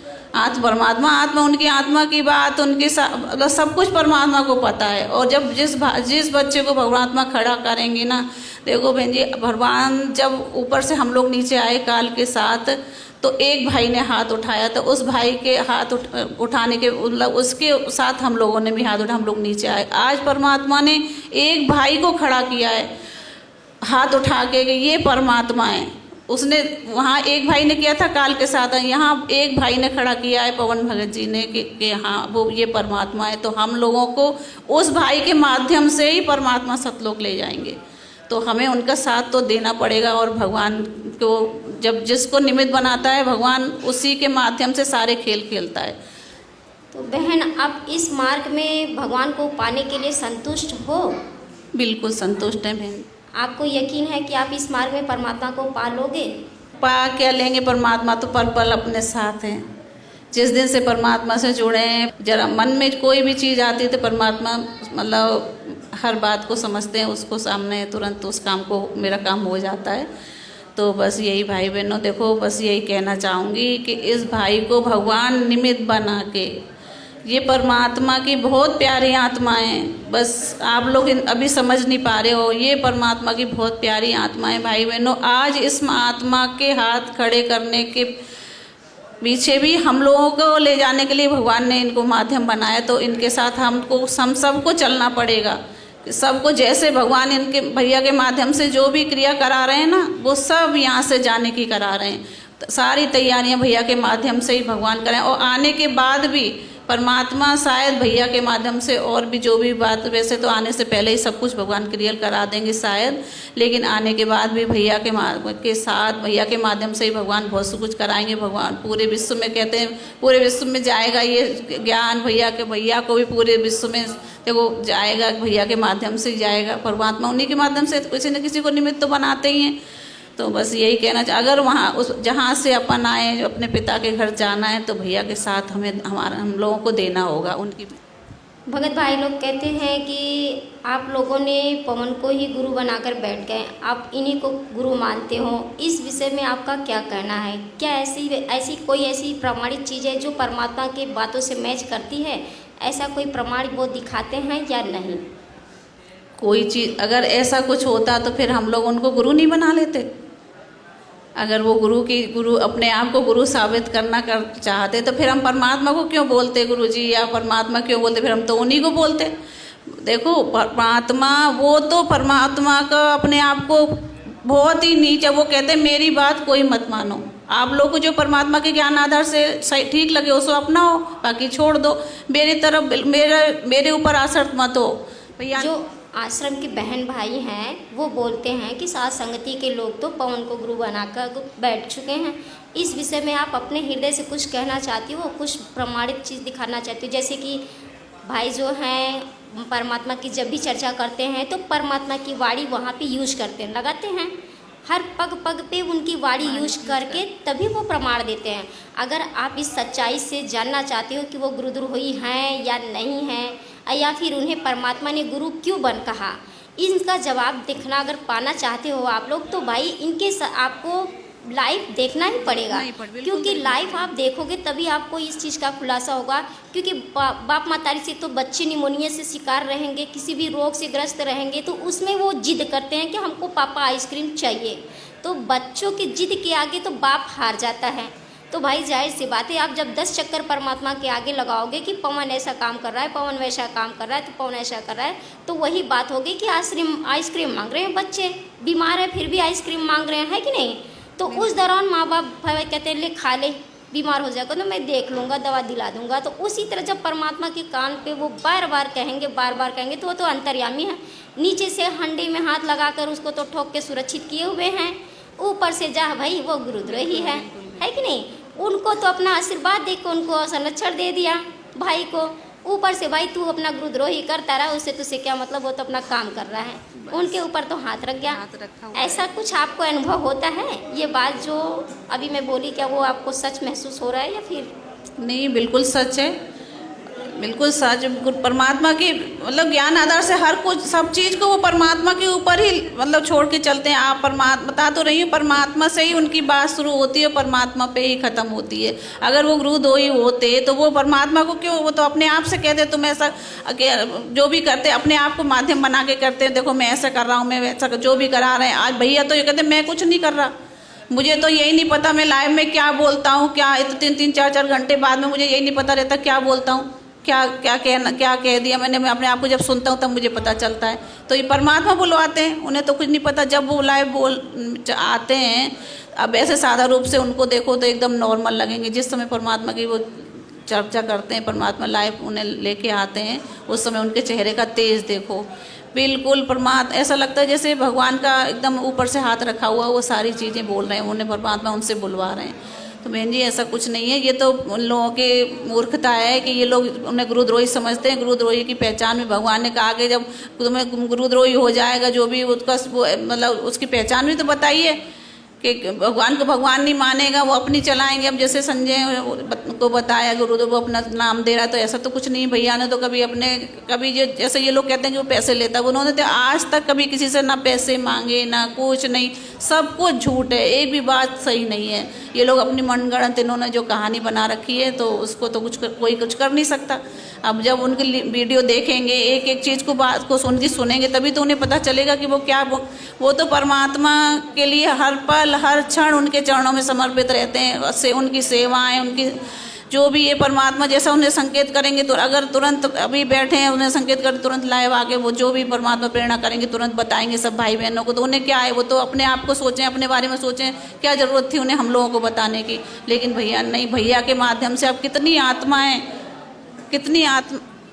परमात्मा आत्मा, उनकी आत्मा की बात उनके मतलब सब कुछ परमात्मा को पता है। और जब जिस बच्चे को परमात्मा खड़ा करेंगे ना, देखो बहन जी, भगवान जब ऊपर से हम लोग नीचे आए काल के साथ, तो एक भाई ने हाथ उठाया, तो उस भाई के हाथ उठाने के मतलब उसके साथ हम लोगों ने भी हाथ उठा, हम लोग नीचे आए। आज परमात्मा ने एक भाई को खड़ा किया है हाथ उठा के, ये परमात्मा है। उसने वहाँ एक भाई ने किया था काल के साथ, यहाँ एक भाई ने खड़ा किया है पवन भगत जी ने कि हाँ वो ये परमात्मा है। तो हम लोगों को उस भाई के माध्यम से ही परमात्मा सतलोक ले जाएंगे। तो हमें उनका साथ तो देना पड़ेगा। और भगवान को जब जिसको निमित्त बनाता है भगवान, उसी के माध्यम से सारे खेल खेलता है। तो बहन, आप इस मार्ग में भगवान को पाने के लिए संतुष्ट हो? बिल्कुल संतुष्ट है बहन। आपको यकीन है कि आप इस मार्ग में परमात्मा को पा लोगे? पा क्या लेंगे, परमात्मा तो पल पल अपने साथ हैं। जिस दिन से परमात्मा से जुड़े हैं, जरा मन में कोई भी चीज़ आती है तो परमात्मा मतलब हर बात को समझते हैं, उसको सामने तुरंत उस काम को, मेरा काम हो जाता है। तो बस यही भाई बहनों, देखो बस यही कहना चाहूँगी कि इस भाई को भगवान निमित्त बना के, ये परमात्मा की बहुत प्यारी आत्माएं, बस आप लोग अभी समझ नहीं पा रहे हो, ये परमात्मा की बहुत प्यारी आत्माएं भाई बहनों। आज इस आत्मा के हाथ खड़े करने के पीछे भी हम लोगों को ले जाने के लिए भगवान ने इनको माध्यम बनाया। तो इनके साथ हम सबको चलना पड़ेगा। सबको जैसे भगवान इनके भैया के माध्यम से जो भी क्रिया करा रहे हैं ना, वो सब यहाँ से जाने की करा रहे हैं। सारी तैयारियां भैया के माध्यम से ही भगवान करें। और आने के बाद भी परमात्मा शायद भैया के माध्यम से और भी जो भी बात, वैसे तो आने से पहले ही सब कुछ भगवान क्लियर करा देंगे शायद, लेकिन आने के बाद भी भैया के साथ भैया के माध्यम से ही भगवान बहुत सब कुछ कराएंगे। भगवान पूरे विश्व में, कहते हैं पूरे विश्व में जाएगा ये ज्ञान भैया को भी पूरे विश्व में देखो जाएगा, भैया के माध्यम से ही जाएगा। परमात्मा उन्हीं के माध्यम से किसी न किसी को निमित्त तो बनाते ही हैं। तो बस यही कहना अगर वहाँ उस जहाँ से अपन आए, अपने पिता के घर जाना है, तो भैया के साथ हम लोगों को देना होगा उनकी। भगत भाई लोग कहते हैं कि आप लोगों ने पवन को ही गुरु बनाकर बैठ गए, आप इन्हीं को गुरु मानते हो। इस विषय में आपका क्या कहना है? क्या ऐसी कोई प्रमाणित चीज़ है जो परमात्मा के बातों से मैच करती है? ऐसा कोई प्रमाण वो दिखाते हैं या नहीं? कोई चीज़ अगर ऐसा कुछ होता तो फिर हम लोग उनको गुरु नहीं बना लेते। अगर वो गुरु अपने आप को गुरु साबित करना चाहते तो फिर हम परमात्मा को क्यों बोलते गुरु जी, या परमात्मा क्यों बोलते? फिर हम तो उन्हीं को बोलते। देखो परमात्मा, वो तो परमात्मा का अपने आप को बहुत ही नीचे, वो कहते मेरी बात कोई मत मानो। आप लोग को जो परमात्मा के ज्ञान आधार से ठीक लगे उसको अपनाओ, बाकी छोड़ दो। मेरी तरफ मेरे ऊपर आसक्त मत हो भैया। जो आश्रम के बहन भाई हैं वो बोलते हैं कि साथ संगति के लोग तो पवन को गुरु बनाकर बैठ चुके हैं। इस विषय में आप अपने हृदय से कुछ कहना चाहती हो, कुछ प्रमाणित चीज़ दिखाना चाहती हो? जैसे कि भाई जो हैं परमात्मा की जब भी चर्चा करते हैं तो परमात्मा की वाणी वहाँ पे यूज करते हैं, लगाते हैं, हर पग पग पे उनकी वाणी यूज करके तभी वो प्रमाण देते हैं। अगर आप इस सच्चाई से जानना चाहते हो कि वो गुरुद्रोही हैं या नहीं हैं, या फिर उन्हें परमात्मा ने गुरु क्यों बन कहा, इनका जवाब देखना अगर पाना चाहते हो आप लोग, तो भाई इनके आपको लाइव देखना ही पड़ेगा, बिल्कुल क्योंकि लाइव आप देखोगे तभी आपको इस चीज़ का खुलासा होगा। क्योंकि बाप महतारी से तो बच्चे निमोनिया से शिकार रहेंगे, किसी भी रोग से ग्रस्त रहेंगे, तो उसमें वो जिद करते हैं कि हमको पापा आइसक्रीम चाहिए। तो बच्चों की जिद के आगे तो बाप हार जाता है। तो भाई जाहिर सी बात है, आप जब 10 चक्कर परमात्मा के आगे लगाओगे कि पवन ऐसा काम कर रहा है, पवन वैसा काम कर रहा है, तो पवन ऐसा कर रहा है, तो वही बात होगी कि आइसक्रीम मांग रहे हैं बच्चे, बीमार है फिर भी आइसक्रीम मांग रहे हैं, है कि नहीं। तो उस दौरान माँ बाप भाई कहते हैं ले खा ले, बीमार हो जाएगा तो मैं देख लूँगा, दवा दिला दूँगा। तो उसी तरह जब परमात्मा के कान पे वो बार बार कहेंगे तो वो तो अंतर्यामी है। नीचे से हंडी में हाथ लगाकर उसको तो ठोक के सुरक्षित किए हुए हैं, ऊपर से जा भाई वो गुरुद्रोही है कि नहीं। उनको तो अपना आशीर्वाद दे के उनको संरक्षण दे दिया भाई को, ऊपर से भाई तू अपना गुरुद्रोही करता रहा, उससे तुझसे क्या मतलब, वो तो अपना काम कर रहा है, उनके ऊपर तो हाथ रख गया। ऐसा कुछ आपको अनुभव होता है? ये बात जो अभी मैं बोली, क्या वो आपको सच महसूस हो रहा है या फिर नहीं? बिल्कुल सच है, बिल्कुल सच। परमात्मा की मतलब ज्ञान आधार से हर कुछ सब चीज़ को वो परमात्मा के ऊपर ही मतलब छोड़ के चलते हैं। आप परमात्मा बता तो रही हूँ, परमात्मा से ही उनकी बात शुरू होती है, परमात्मा पे ही ख़त्म होती है। अगर वो गुरुद्रोही होते तो वो परमात्मा को क्यों, वो तो अपने आप से कहते तुम ऐसा जो भी करते अपने आप को माध्यम बना के करते हैं, देखो मैं ऐसा कर रहा हूँ, मैं वैसा जो भी करा रहे हैं। आज भैया तो ये कहते मैं कुछ नहीं कर रहा, मुझे तो यही नहीं पता मैं लाइव में क्या बोलता हूँ, क्या 3-3 4-4 घंटे बाद में मुझे यही नहीं पता रहता क्या बोलता हूँ, क्या कह दिया मैंने। मैं अपने आप को जब सुनता हूँ तब मुझे पता चलता है। तो ये परमात्मा बुलवाते हैं, उन्हें तो कुछ नहीं पता। जब वो लाइव बोल आते हैं, अब ऐसे सादा रूप से उनको देखो तो एकदम नॉर्मल लगेंगे। जिस समय परमात्मा की वो चर्चा करते हैं, परमात्मा लाइव उन्हें लेके आते हैं, उस समय उनके चेहरे का तेज देखो, बिल्कुल परमात्मा ऐसा लगता है जैसे भगवान का एकदम ऊपर से हाथ रखा हुआ, वो सारी चीज़ें बोल रहे हैं, उन्हें परमात्मा उनसे बुलवा रहे हैं। तो बहन जी ऐसा कुछ नहीं है, ये तो उन लोगों की मूर्खता है कि ये लोग उन्हें गुरुद्रोही समझते हैं। गुरुद्रोही की पहचान में भगवान ने कहा कि जब तुम्हें गुरुद्रोही हो जाएगा जो भी उसका मतलब उसकी पहचान भी तो बताइए कि भगवान को भगवान नहीं मानेगा, वो अपनी चलाएंगे। अब जैसे संजय को बताया गुरुदेव वो अपना नाम दे रहा है, तो ऐसा तो कुछ नहीं। भैया ने तो कभी जैसे ये लोग कहते हैं कि वो पैसे लेता है, उन्होंने तो आज तक कभी किसी से ना पैसे मांगे ना कुछ नहीं, सब कुछ झूठ है, एक भी बात सही नहीं है। ये लोग अपनी मनगढ़ंत इन्होंने जो कहानी बना रखी है, तो उसको तो कोई कुछ कर नहीं सकता। अब जब उनकी वीडियो देखेंगे, एक एक चीज़ को बात को सुनेंगे, तभी तो उन्हें पता चलेगा कि वो तो परमात्मा के लिए हर पल हर क्षण उनके चरणों में समर्पित रहते हैं। से उनकी सेवाएं, उनकी जो भी ये परमात्मा जैसा उन्हें संकेत करेंगे, तो अगर तुरंत अभी बैठे हैं उन्हें संकेत कर तुरंत लाइव आके वो जो भी परमात्मा प्रेरणा करेंगे तुरंत बताएंगे सब भाई बहनों को। तो उन्हें क्या है, वो तो अपने आप को सोचें, अपने बारे में सोचें, क्या ज़रूरत थी उन्हें हम लोगों को बताने की। लेकिन भैया नहीं, भैया के माध्यम से अब कितनी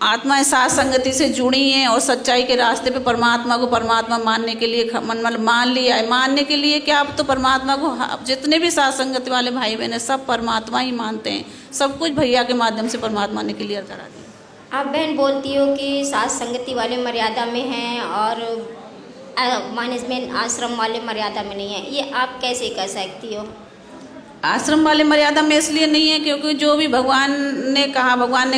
आत्माएं साथ संगति से जुड़ी हैं और सच्चाई के रास्ते पे परमात्मा को परमात्मा मानने के लिए मान लिया है। मानने के लिए क्या, अब तो परमात्मा को जितने भी साथ संगति वाले भाई बहन हैं सब परमात्मा ही मानते हैं। सब कुछ भैया के माध्यम से परमात्मा ने क्लियर करा दिया। आप बहन बोलती हो कि साथ संगति वाले मर्यादा में हैं और मैनेजमेंट आश्रम वाले मर्यादा में नहीं है, ये आप कैसे कह सकती हो? आश्रम वाले मर्यादा में इसलिए नहीं है क्योंकि जो भी भगवान ने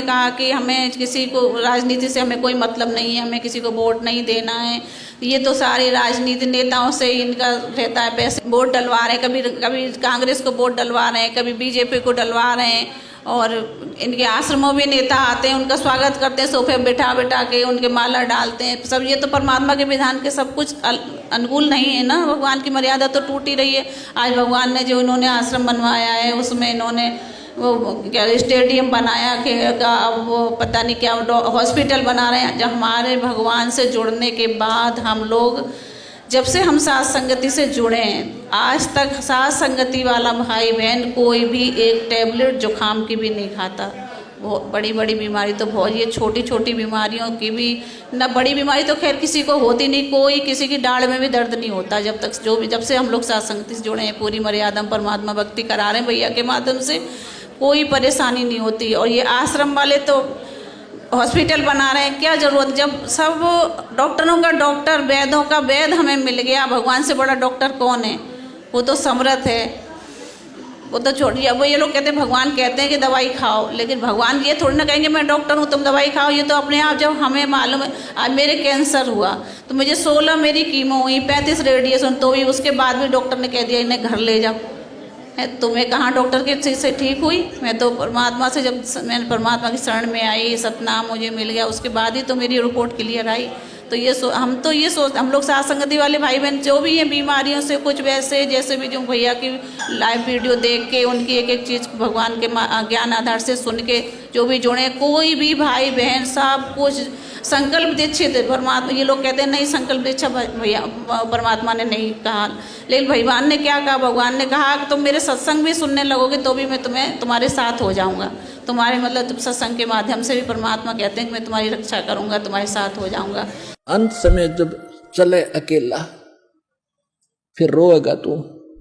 कहा कि हमें किसी को राजनीति से हमें कोई मतलब नहीं है, हमें किसी को वोट नहीं देना है। ये तो सारे राजनीति नेताओं से इनका रहता है, पैसे वोट डलवा रहे हैं, कभी कांग्रेस को वोट डलवा रहे हैं, कभी बीजेपी को डलवा रहे हैं। और इनके आश्रमों में नेता आते हैं, उनका स्वागत करते हैं, सोफे बैठा के उनके माला डालते हैं सब। ये तो परमात्मा के विधान के सब कुछ अनुकूल नहीं है ना, भगवान की मर्यादा तो टूट ही रही है। आज भगवान ने जो इन्होंने आश्रम बनवाया है उसमें इन्होंने वो क्या स्टेडियम बनाया कि अब वो पता नहीं क्या हॉस्पिटल बना रहे हैं। जब हमारे भगवान से जुड़ने के बाद हम लोग जब से हम साथ संगति से जुड़े हैं, आज तक साथ संगति वाला भाई बहन कोई भी एक टैबलेट जुकाम की भी नहीं खाता। वो बड़ी बीमारी तो बहुत, ये छोटी बीमारियों की भी ना, बड़ी बीमारी तो खैर किसी को होती नहीं, कोई किसी की डाढ़ में भी दर्द नहीं होता जब से हम लोग साथ संगति से जुड़े हैं, पूरी मर्यादा में परमात्मा भक्ति करा रहे हैं भैया के माध्यम से, कोई परेशानी नहीं होती। और ये आश्रम वाले तो हॉस्पिटल बना रहे हैं, क्या ज़रूरत, जब सब डॉक्टरों का डॉक्टर, वैद्यों का वैद्य हमें मिल गया। भगवान से बड़ा डॉक्टर कौन है? वो तो समर्थ है, वो तो छोड़िए। वो ये लोग कहते हैं, भगवान कहते हैं कि दवाई खाओ, लेकिन भगवान ये थोड़ी ना कहेंगे मैं डॉक्टर हूँ तुम दवाई खाओ। ये तो अपने आप, जब हमें मालूम है आज मेरे कैंसर हुआ तो मुझे 16 मेरी कीमो हुई, 35 रेडिएशन, तो भी उसके बाद भी डॉक्टर ने कह दिया इन्हें घर ले जाओ। है तो मैं कहाँ डॉक्टर के चीज़ से ठीक हुई। मैं तो परमात्मा से, जब मैंने परमात्मा की शरण में आई, सतनाम मुझे मिल गया, उसके बाद ही तो मेरी रिपोर्ट क्लियर आई। तो हम लोग साथ संगति वाले भाई बहन जो भी हैं बीमारियों से, कुछ वैसे जैसे भी, जो भैया की लाइव वीडियो देख के उनकी एक एक चीज़ भगवान के ज्ञान आधार से सुन के जो भी जुड़े, कोई भी भाई बहन सब कुछ संकल्प दीक्षित है परमात्मा। ये लोग कहते हैं नहीं संकल्प दीक्षा भैया परमात्मा ने नहीं कहा, लेकिन भगवान ने क्या कहा, भगवान ने कहा कि तुम मेरे सत्संग भी सुनने लगोगे तो भी मैं तुम्हारे साथ हो जाऊंगा, तुम्हारे मतलब सत्संग के माध्यम से भी परमात्मा कहते हैं कि मैं तुम्हारी रक्षा करूंगा, तुम्हारे साथ हो जाऊंगा। अंत समय जब चले अकेला फिर रोएगा तू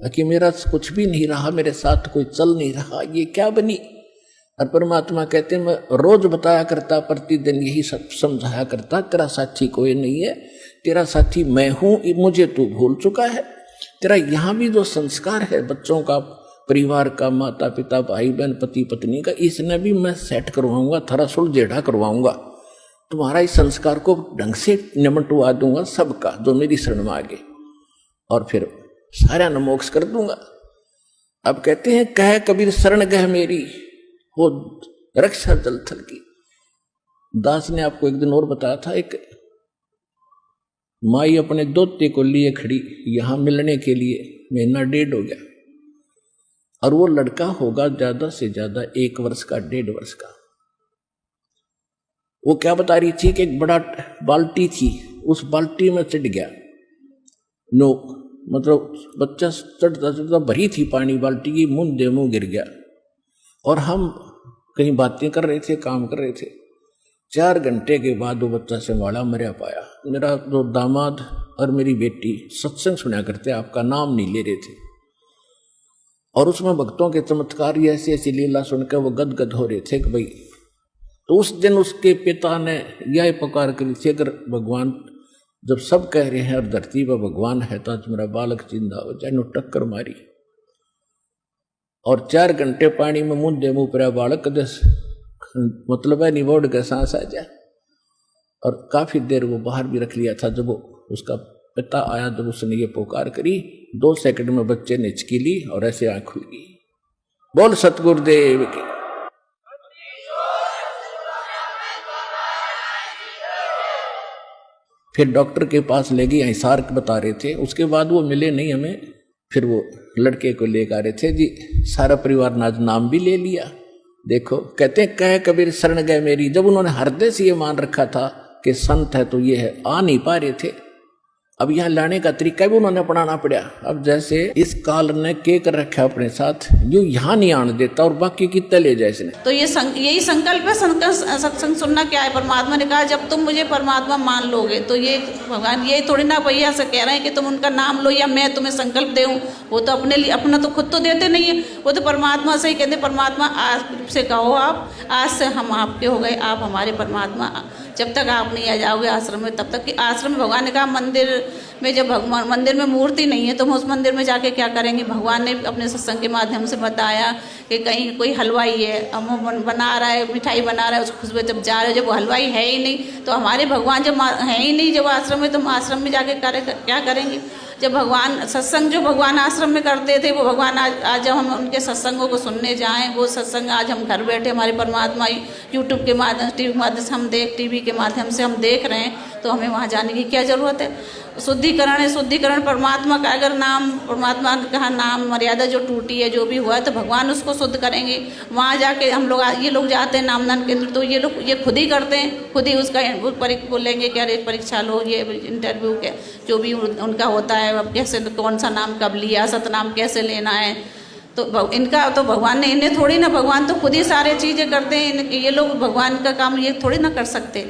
कि मेरा कुछ भी नहीं रहा, मेरे साथ कोई चल नहीं रहा, ये क्या बनी। और परमात्मा कहते हैं मैं रोज बताया करता, प्रतिदिन यही सब समझाया करता, तेरा साथी कोई नहीं है, तेरा साथी मैं हूं, मुझे तू भूल चुका है। तेरा यहाँ भी जो संस्कार है बच्चों का, परिवार का, माता पिता, भाई बहन, पति पत्नी का, इसने भी मैं सेट करवाऊंगा, थोड़ा सुलझेढ़ा करवाऊंगा, तुम्हारा इस संस्कार को ढंग से निमटवा दूंगा सबका जो मेरी शरण में आगे, और फिर सारा न मोक्ष कर दूंगा। अब कहते हैं कह कबीर शरण गह मेरी हो रक्षा जल थल की। दास ने आपको एक दिन और बताया था, एक माई अपने दोते को लिए खड़ी यहां मिलने के लिए, महीना 1.5 हो गया, और वो लड़का होगा ज्यादा से ज्यादा 1 वर्ष का, 1.5 वर्ष का। वो क्या बता रही थी कि एक बड़ा बाल्टी थी, उस बाल्टी में चढ़ गया, मतलब बच्चा चढ़ता चढ़ता भरी थी पानी बाल्टी की, मुंह गिर गया। और हम कहीं बातें कर रहे थे, काम कर रहे थे, 4 घंटे के बाद वो बच्चा संभाला, मरा पाया। मेरा जो दामाद और मेरी बेटी सत्संग सुना करते, आपका नाम नहीं ले रहे थे, और उसमें भक्तों के चमत्कार, ऐसी ऐसी लीला सुनकर वो गदगद हो रहे थे कि भाई। तो उस दिन उसके पिता ने यह पुकार करी थी, अगर भगवान जब सब कह रहे हैं और धरती पर भगवान है तो आज मेरा बालक जिंदा हो जाए। टक्कर मारी और 4 घंटे पानी में मुंह पर बालक दस मतलब है निबोड़ के सांस आ जाए। और काफी देर वो बाहर भी रख लिया था। जब वो उसका पिता आया, जब उसने ये पुकार करी, 2 सेकंड में बच्चे ने हिचकी ली और ऐसे आंख खुल गई। बोल सतगुरुदेव की। फिर डॉक्टर के पास ले गई, हिसार बता रहे थे। उसके बाद वो मिले नहीं हमें। फिर वो लड़के को लेकर आ रहे थे जी, सारा परिवार ने आज नाम भी ले लिया। देखो कहते हैं कह कबीर शरण गए मेरी। जब उन्होंने हृदय से ये मान रखा था कि संत है तो ये है, आ नहीं पा रहे थे। अब यहाँ लाने का तरीका भी उन्होंने अपनाना पड़ा। अब जैसे इस काल ने के कर रखा अपने साथ, जो यहाँ नहीं आने देता और बाकी कितने ले जाए इसने। तो यही संकल्प है। सत्संग सुनना क्या है? परमात्मा ने कहा जब तुम मुझे परमात्मा मान लोगे तो ये भगवान ये थोड़ी ना भैया से कह रहे हैं कि तुम उनका नाम लो या मैं तुम्हें संकल्प दूं। वो तो अपने लिए अपना तो खुद तो देते नहीं है, वो तो परमात्मा से ही कहते परमात्मा आज से कहो आप, आज से हम आपके हो गए, आप हमारे परमात्मा। जब तक आप नहीं आ जाओगे आश्रम में, तब तक कि आश्रम में भगवान ने कहा मंदिर में, जब भगवान मंदिर में मूर्ति नहीं है तो हम उस मंदिर में जाके क्या करेंगे। भगवान ने अपने सत्संग के माध्यम से बताया कि कहीं कोई हलवाई है, हम बना रहा है, मिठाई बना रहा है, उसको खुशबू जब जा रहे हो, जब वो हलवाई है ही नहीं तो हमारे भगवान जब है ही नहीं जब आश्रम में, तो हम आश्रम में जाके क्या करेंगे। जब भगवान सत्संग जो भगवान आश्रम में करते थे वो भगवान आज जब हम उनके सत्संगों को सुनने जाएं, वो सत्संग आज हम घर बैठे हमारे परमात्मा यूट्यूब के माध्यम टीवी के माध्यम से हम टीवी के माध्यम से हम देख रहे हैं, तो हमें वहाँ जाने की क्या ज़रूरत है। शुद्धिकरण है, शुद्धिकरण परमात्मा का अगर नाम, परमात्मा ने कहा नाम मर्यादा जो टूटी है, जो भी हुआ है, तो भगवान उसको शुद्ध करेंगे। वहाँ जाके हम लोग ये लोग जाते हैं नामदान केंद्र, तो ये लोग ये खुद ही करते हैं, खुद ही उसका बोलेंगे कि अरे परीक्षा लो, ये इंटरव्यू के जो भी उनका होता है, अब कैसे कौन सा नाम कब लिया, सतनाम कैसे लेना है, तो इनका तो भगवान ने इन्हें थोड़ी ना, भगवान तो खुद ही सारी चीज़ें करते हैं। ये लोग भगवान का काम ये थोड़ी ना कर सकते।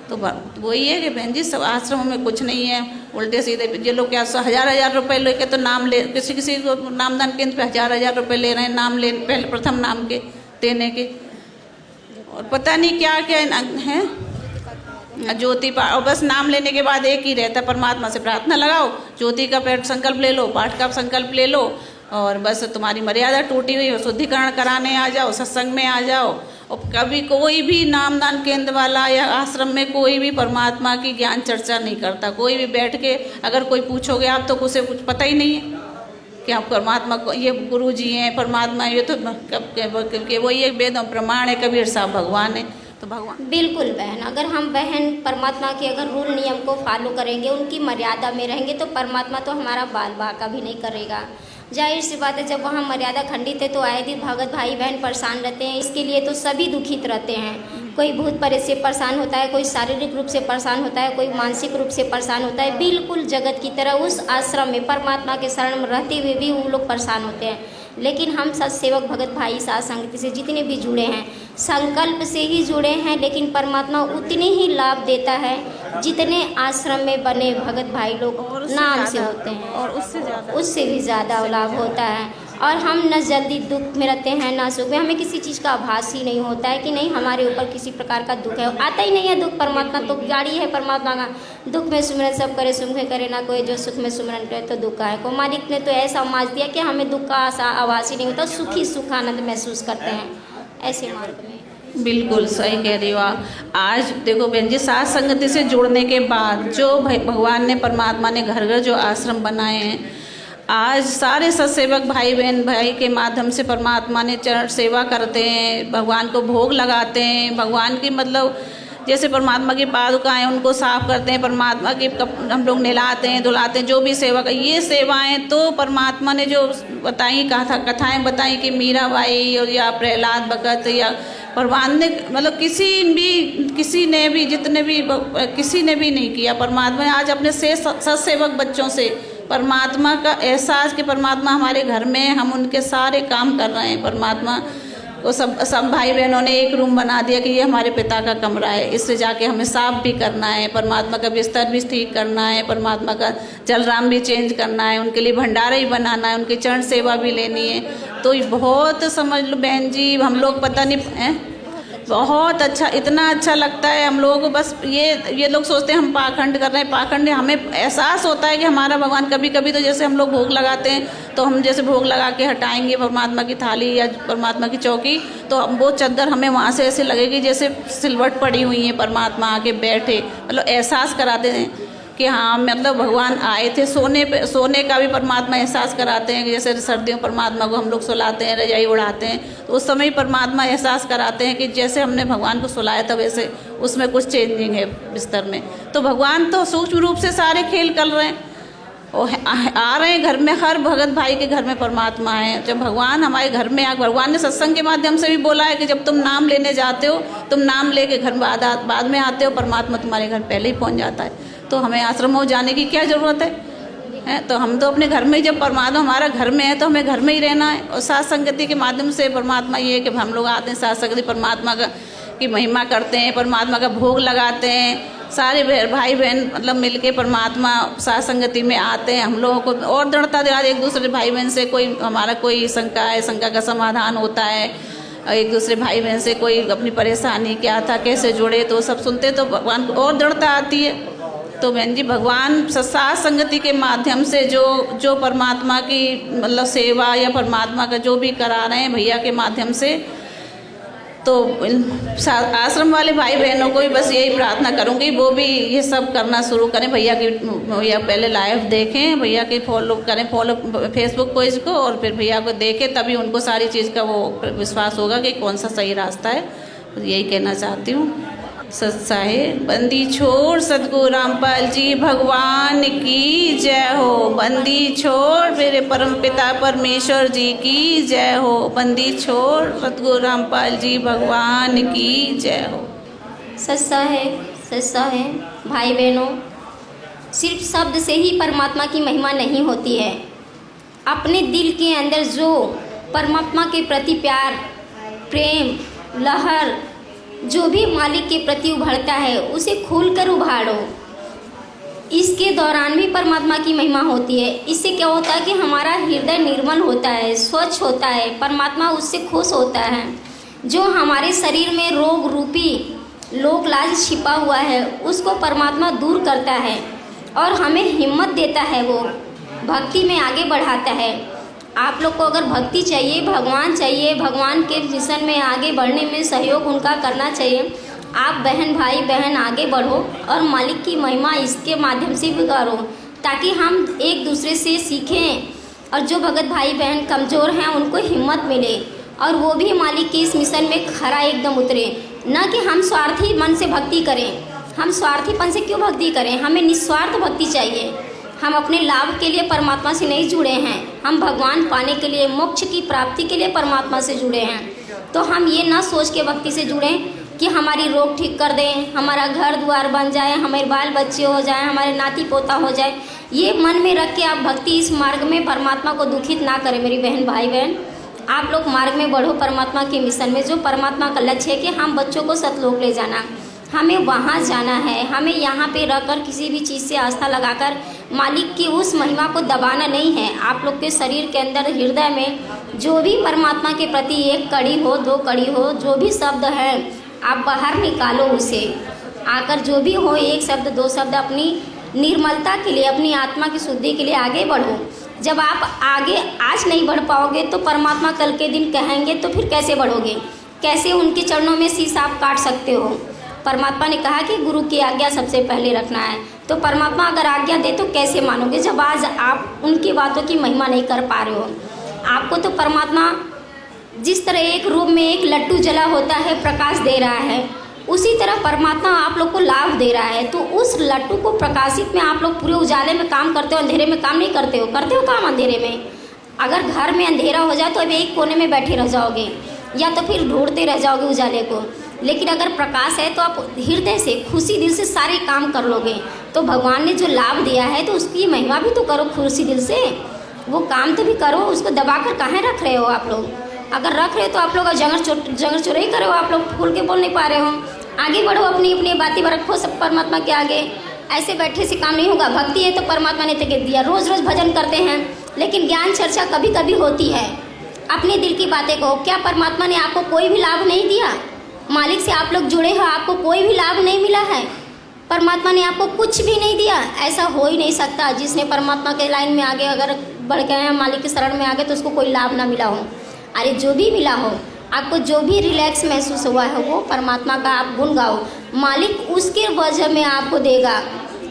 तो वही है कि बहन जी सब आश्रमों में कुछ नहीं है, उल्टे सीधे ये लोग क्या 1000 रुपये लेके तो नाम ले, किसी को नामदान केंद्र पे 1000 रुपये ले रहे हैं नाम ले, पहले प्रथम नाम के देने के, और पता नहीं क्या क्या है ज्योति पाठ। और बस नाम लेने के बाद एक ही रहता, परमात्मा से प्रार्थना लगाओ, ज्योति का संकल्प ले लो, पाठ का संकल्प ले लो, और बस तुम्हारी मर्यादा टूटी हुई हो, शुद्धिकरण कराने आ जाओ, सत्संग में आ जाओ। और कभी कोई भी नामदान केंद्र वाला या आश्रम में कोई भी परमात्मा की ज्ञान चर्चा नहीं करता। कोई भी बैठ के अगर कोई पूछोगे आप तो उसे कुछ पता ही नहीं है, कि आप परमात्मा को, ये गुरु जी हैं परमात्मा, ये तो क्योंकि वो ये वेद प्रमाण है, कबीर साहब भगवान है। तो भगवान बिल्कुल बहन, अगर हम बहन परमात्मा के अगर रूल नियम को फॉलो करेंगे, उनकी मर्यादा में रहेंगे, तो परमात्मा तो हमारा बाल बाका भी नहीं करेगा। जाहिर सी बात है, जब वहाँ मर्यादा खंडित है तो आए दिन भगत भाई बहन परेशान रहते हैं। इसके लिए तो सभी दुखित रहते हैं। कोई भूत प्रेत से परेशान होता है, कोई शारीरिक रूप से परेशान होता है, कोई मानसिक रूप से परेशान होता है। बिल्कुल जगत की तरह उस आश्रम में परमात्मा के शरण में रहते हुए भी वो लोग परेशान होते हैं। लेकिन हम सत्सेवक भगत भाई साथ संगति से जितने भी जुड़े हैं, संकल्प से ही जुड़े हैं, लेकिन परमात्मा उतने ही लाभ देता है जितने आश्रम में बने भगत भाई लोग नाम से होते हैं, और उससे भी ज़्यादा लाभ होता है। और हम न जल्दी दुख में रहते हैं ना सुख में। हमें किसी चीज़ का आभास ही नहीं होता है कि नहीं हमारे ऊपर किसी प्रकार का दुख है, आता ही नहीं है दुख। परमात्मा तो गाड़ी है परमात्मा का, दुख में सुमरन सब करे, सुख में करे ना कोई, जो सुख में सुमरन करे तो दुख का है को। मालिक ने तो ऐसा माज दिया कि हमें दुख का आभास ही नहीं होता, सुखी सुख आनंद महसूस करते हैं ऐसे मार्ग में। बिल्कुल सही कह रही हो आप। आज देखो बहन जी, साथ संगति से जुड़ने के बाद जो भगवान ने, परमात्मा ने घर घर जो आश्रम बनाए हैं, आज सारे सत्सेवक भाई बहन भाई के माध्यम से परमात्मा ने चरण सेवा करते हैं, भगवान को भोग लगाते हैं। भगवान की मतलब जैसे परमात्मा की पादुकाएं उनको साफ करते हैं, परमात्मा की हम लोग नहलाते हैं धुलाते हैं, जो भी सेवा का ये सेवाएं तो परमात्मा ने जो बताई कथाएं बताई कि मीराबाई और या प्रहलाद भगत या भगवान ने मतलब किसी ने भी जितने भी किसी ने भी नहीं किया। परमात्मा ने आज अपने से सत्सेवक बच्चों से परमात्मा का एहसास कि परमात्मा हमारे घर में, हम उनके सारे काम कर रहे हैं। परमात्मा को सब भाई बहनों ने एक रूम बना दिया कि ये हमारे पिता का कमरा है, इससे जाके हमें साफ भी करना है, परमात्मा का बिस्तर भी ठीक करना है, परमात्मा का जलराम भी चेंज करना है, उनके लिए भंडारा ही बनाना है, उनकी चरण सेवा भी लेनी है। तो ये बहुत समझ लो बहन जी, हम लोग पता नहीं बहुत अच्छा, इतना अच्छा लगता है हम लोगों को। बस ये लोग सोचते हैं हम पाखंड कर रहे हैं, पाखंड। हमें एहसास होता है कि हमारा भगवान, कभी कभी तो जैसे हम लोग भोग लगाते हैं तो हम जैसे भोग लगा के हटाएंगे परमात्मा की थाली या परमात्मा की चौकी, तो वो चद्दर हमें वहाँ से ऐसे लगेगी जैसे सिलवट पड़ी हुई है, परमात्मा आके बैठे, मतलब एहसास कराते हैं कि हाँ मतलब भगवान आए थे। सोने का भी परमात्मा एहसास कराते हैं कि जैसे सर्दियों परमात्मा को हम लोग सुलाते हैं, रजाई उड़ाते हैं, तो उस समय परमात्मा एहसास कराते हैं कि जैसे हमने भगवान को सुलाया था वैसे उसमें कुछ चेंजिंग है बिस्तर में। तो भगवान तो सूक्ष्म रूप से सारे खेल कर रहे हैं और आ रहे हैं घर में। हर भगत भाई के घर में परमात्मा है। जब भगवान हमारे घर में भगवान ने सत्संग के माध्यम से भी बोला है कि जब तुम नाम लेने जाते हो, तुम नाम लेके घर बाद में आते हो, परमात्मा तुम्हारे घर पहले ही पहुँच जाता है। तो हमें आश्रमों जाने की क्या ज़रूरत है? तो हम तो अपने घर में ही, जब परमात्मा हमारा घर में है तो हमें घर में ही रहना है। और साथ संगति के माध्यम से परमात्मा ये है कि हम लोग आते हैं, साथ संगति परमात्मा की महिमा करते हैं, परमात्मा का भोग लगाते हैं, सारे भाई बहन मतलब मिलके परमात्मा साथ संगति में आते हैं। हम लोगों को और दृढ़ता दिला, एक दूसरे भाई बहन से कोई हमारा कोई शंका है, शंका का समाधान होता है। एक दूसरे भाई बहन से कोई अपनी परेशानी क्या था, कैसे जुड़े, तो सब सुनते तो भगवान को और दृढ़ता आती है। तो बहन जी, भगवान साथ संगति के माध्यम से जो परमात्मा की मतलब सेवा या परमात्मा का जो भी करा रहे हैं भैया के माध्यम से, तो आश्रम वाले भाई बहनों को भी बस यही प्रार्थना करूंगी वो भी ये सब करना शुरू करें। भैया पहले लाइव देखें, भैया के फॉलो करें, फॉलो फेसबुक पेज को, और फिर भैया को देखें, तभी उनको सारी चीज़ का वो विश्वास होगा कि कौन सा सही रास्ता है। यही कहना चाहती हूँ। सत्साहे बंदी छोड़ सतगुरु रामपाल जी भगवान की जय हो। बंदी छोड़ मेरे परम पिता परमेश्वर जी की जय हो। बंदी छोड़ सतगुरु रामपाल जी भगवान की जय हो। सच्चा है भाई बहनों, सिर्फ शब्द से ही परमात्मा की महिमा नहीं होती है। अपने दिल के अंदर जो परमात्मा के प्रति प्यार, प्रेम, लहर जो भी मालिक के प्रति उभरता है उसे खोलकर उभारो। इसके दौरान भी परमात्मा की महिमा होती है। इससे क्या होता है कि हमारा हृदय निर्मल होता है, स्वच्छ होता है, परमात्मा उससे खुश होता है। जो हमारे शरीर में रोग रूपी लोक लाज छिपा हुआ है उसको परमात्मा दूर करता है और हमें हिम्मत देता है, वो भक्ति में आगे बढ़ाता है। आप लोग को अगर भक्ति चाहिए, भगवान चाहिए, भगवान के मिशन में आगे बढ़ने में सहयोग उनका करना चाहिए, आप भाई बहन आगे बढ़ो और मालिक की महिमा इसके माध्यम से भी करो, ताकि हम एक दूसरे से सीखें और जो भगत भाई बहन कमज़ोर हैं उनको हिम्मत मिले और वो भी मालिक के इस मिशन में खरा एकदम उतरे। न कि हम स्वार्थी मन से भक्ति करें, हम स्वार्थीपन से क्यों भक्ति करें, हमें निस्वार्थ भक्ति चाहिए। हम अपने लाभ के लिए परमात्मा से नहीं जुड़े हैं, हम भगवान पाने के लिए, मोक्ष की प्राप्ति के लिए परमात्मा से जुड़े हैं। तो हम ये ना सोच के भक्ति से जुड़ें कि हमारी रोग ठीक कर दें, हमारा घर द्वार बन जाए, हमारे बाल बच्चे हो जाए, हमारे नाती पोता हो जाए। ये मन में रख के आप भक्ति इस मार्ग में परमात्मा को दुखित ना करें। मेरी बहन भाई बहन, आप लोग मार्ग में बढ़ो परमात्मा के मिशन में। जो परमात्मा का लक्ष्य है कि हम बच्चों को सतलोक ले जाना, हमें वहाँ जाना है। हमें यहाँ पे रहकर किसी भी चीज़ से आस्था लगाकर मालिक की उस महिमा को दबाना नहीं है। आप लोग के शरीर के अंदर, हृदय में जो भी परमात्मा के प्रति एक कड़ी हो, दो कड़ी हो, जो भी शब्द है आप बाहर निकालो उसे। आकर जो भी हो, एक शब्द दो शब्द अपनी निर्मलता के लिए, अपनी आत्मा की शुद्धि के लिए आगे बढ़ो। जब आप आगे आज नहीं बढ़ पाओगे तो परमात्मा कल के दिन कहेंगे तो फिर कैसे बढ़ोगे, कैसे उनके चरणों में शीश आप काट सकते हो। परमात्मा ने कहा कि गुरु की आज्ञा सबसे पहले रखना है। तो परमात्मा अगर आज्ञा दे तो कैसे मानोगे जब आज आप उनकी बातों की महिमा नहीं कर पा रहे हो। आपको तो परमात्मा जिस तरह एक रूप में एक लट्टू जला होता है, प्रकाश दे रहा है, उसी तरह परमात्मा आप लोग को लाभ दे रहा है। तो उस लट्टू को प्रकाशित में आप लोग पूरे उजाले में काम करते हो, अंधेरे में काम नहीं करते हो। करते हो काम अंधेरे में? अगर घर में अंधेरा हो जाए तो अब एक कोने में बैठे रह जाओगे या तो फिर ढूंढते रह जाओगे उजाले को। लेकिन अगर प्रकाश है तो आप हृदय से, खुशी दिल से सारे काम कर लोगे। तो भगवान ने जो लाभ दिया है तो उसकी महिमा भी तो करो खुशी दिल से, वो काम तो भी करो। उसको दबा कर कहाँ रख रहे हो आप लोग? अगर रख रहे हो तो आप लोग जंगर चोरई करो, आप लोग खुल के बोल नहीं पा रहे हो। आगे बढ़ो, अपनी अपनी बातें रखो सब परमात्मा के आगे। ऐसे बैठे से काम नहीं होगा। भक्ति है तो परमात्मा ने तो दिया। रोज़ रोज़ भजन करते हैं लेकिन ज्ञान चर्चा कभी कभी होती है। अपने दिल की बातें कहो। क्या परमात्मा ने आपको कोई भी लाभ नहीं दिया? मालिक से आप लोग जुड़े हो, आपको कोई भी लाभ नहीं मिला है? परमात्मा ने आपको कुछ भी नहीं दिया? ऐसा हो ही नहीं सकता। जिसने परमात्मा के लाइन में आगे अगर बढ़ गए हैं, मालिक के शरण में आ गए, तो उसको कोई लाभ ना मिला हो। अरे जो भी मिला हो, आपको जो भी रिलैक्स महसूस हुआ है, वो परमात्मा का आप गुण गाओ। मालिक उसके वजह में आपको देगा।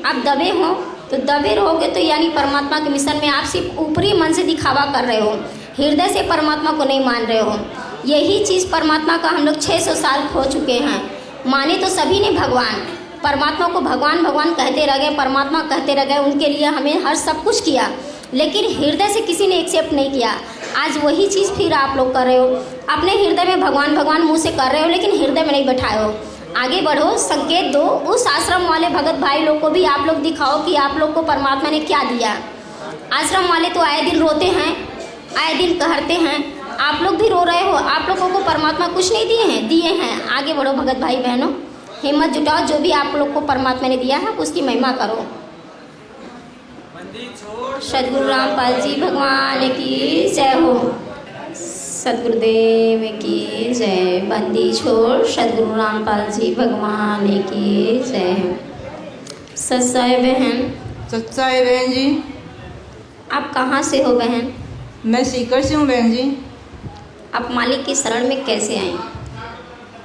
आप दबे हो तो दबे रहोगे तो यानी परमात्मा के मिशन में आप सिर्फ ऊपरी मन से दिखावा कर रहे हो, हृदय से परमात्मा को नहीं मान रहे हो। यही चीज़ परमात्मा का हम लोग 600 साल खो चुके हैं। माने तो सभी ने भगवान, परमात्मा को भगवान भगवान कहते रह गए, परमात्मा कहते रह गए। उनके लिए हमें हर सब कुछ किया, लेकिन हृदय से किसी ने एक्सेप्ट नहीं किया। आज वही चीज़ फिर आप लोग कर रहे हो। अपने हृदय में भगवान भगवान मुंह से कर रहे हो, लेकिन हृदय में नहीं बैठाए हो। आगे बढ़ो, संकेत दो। उस आश्रम वाले भगत भाई लोग को भी आप लोग दिखाओ कि आप लोग को परमात्मा ने क्या दिया। आश्रम वाले तो आए दिन रोते हैं, आए दिन कहते हैं। आप लोग भी रो रहे हो। आप लोगों को परमात्मा कुछ नहीं दिए हैं? दिए हैं। आगे बढ़ो भगत भाई बहनों, हिम्मत जुटाओ। जो भी आप लोग को परमात्मा ने दिया है उसकी महिमा करो। सदगुरु रामपाल जी भगवान की जय हो। सदगुरुदेव की जय। बंदी छोड़ सदगुरु रामपाल जी भगवान की जय हो। सच्चाई बहन। सच्चाई बहन जी। आप कहाँ से हो बहन? मैं सीकर से हूँ बहन जी। आप मालिक की शरण में कैसे आई?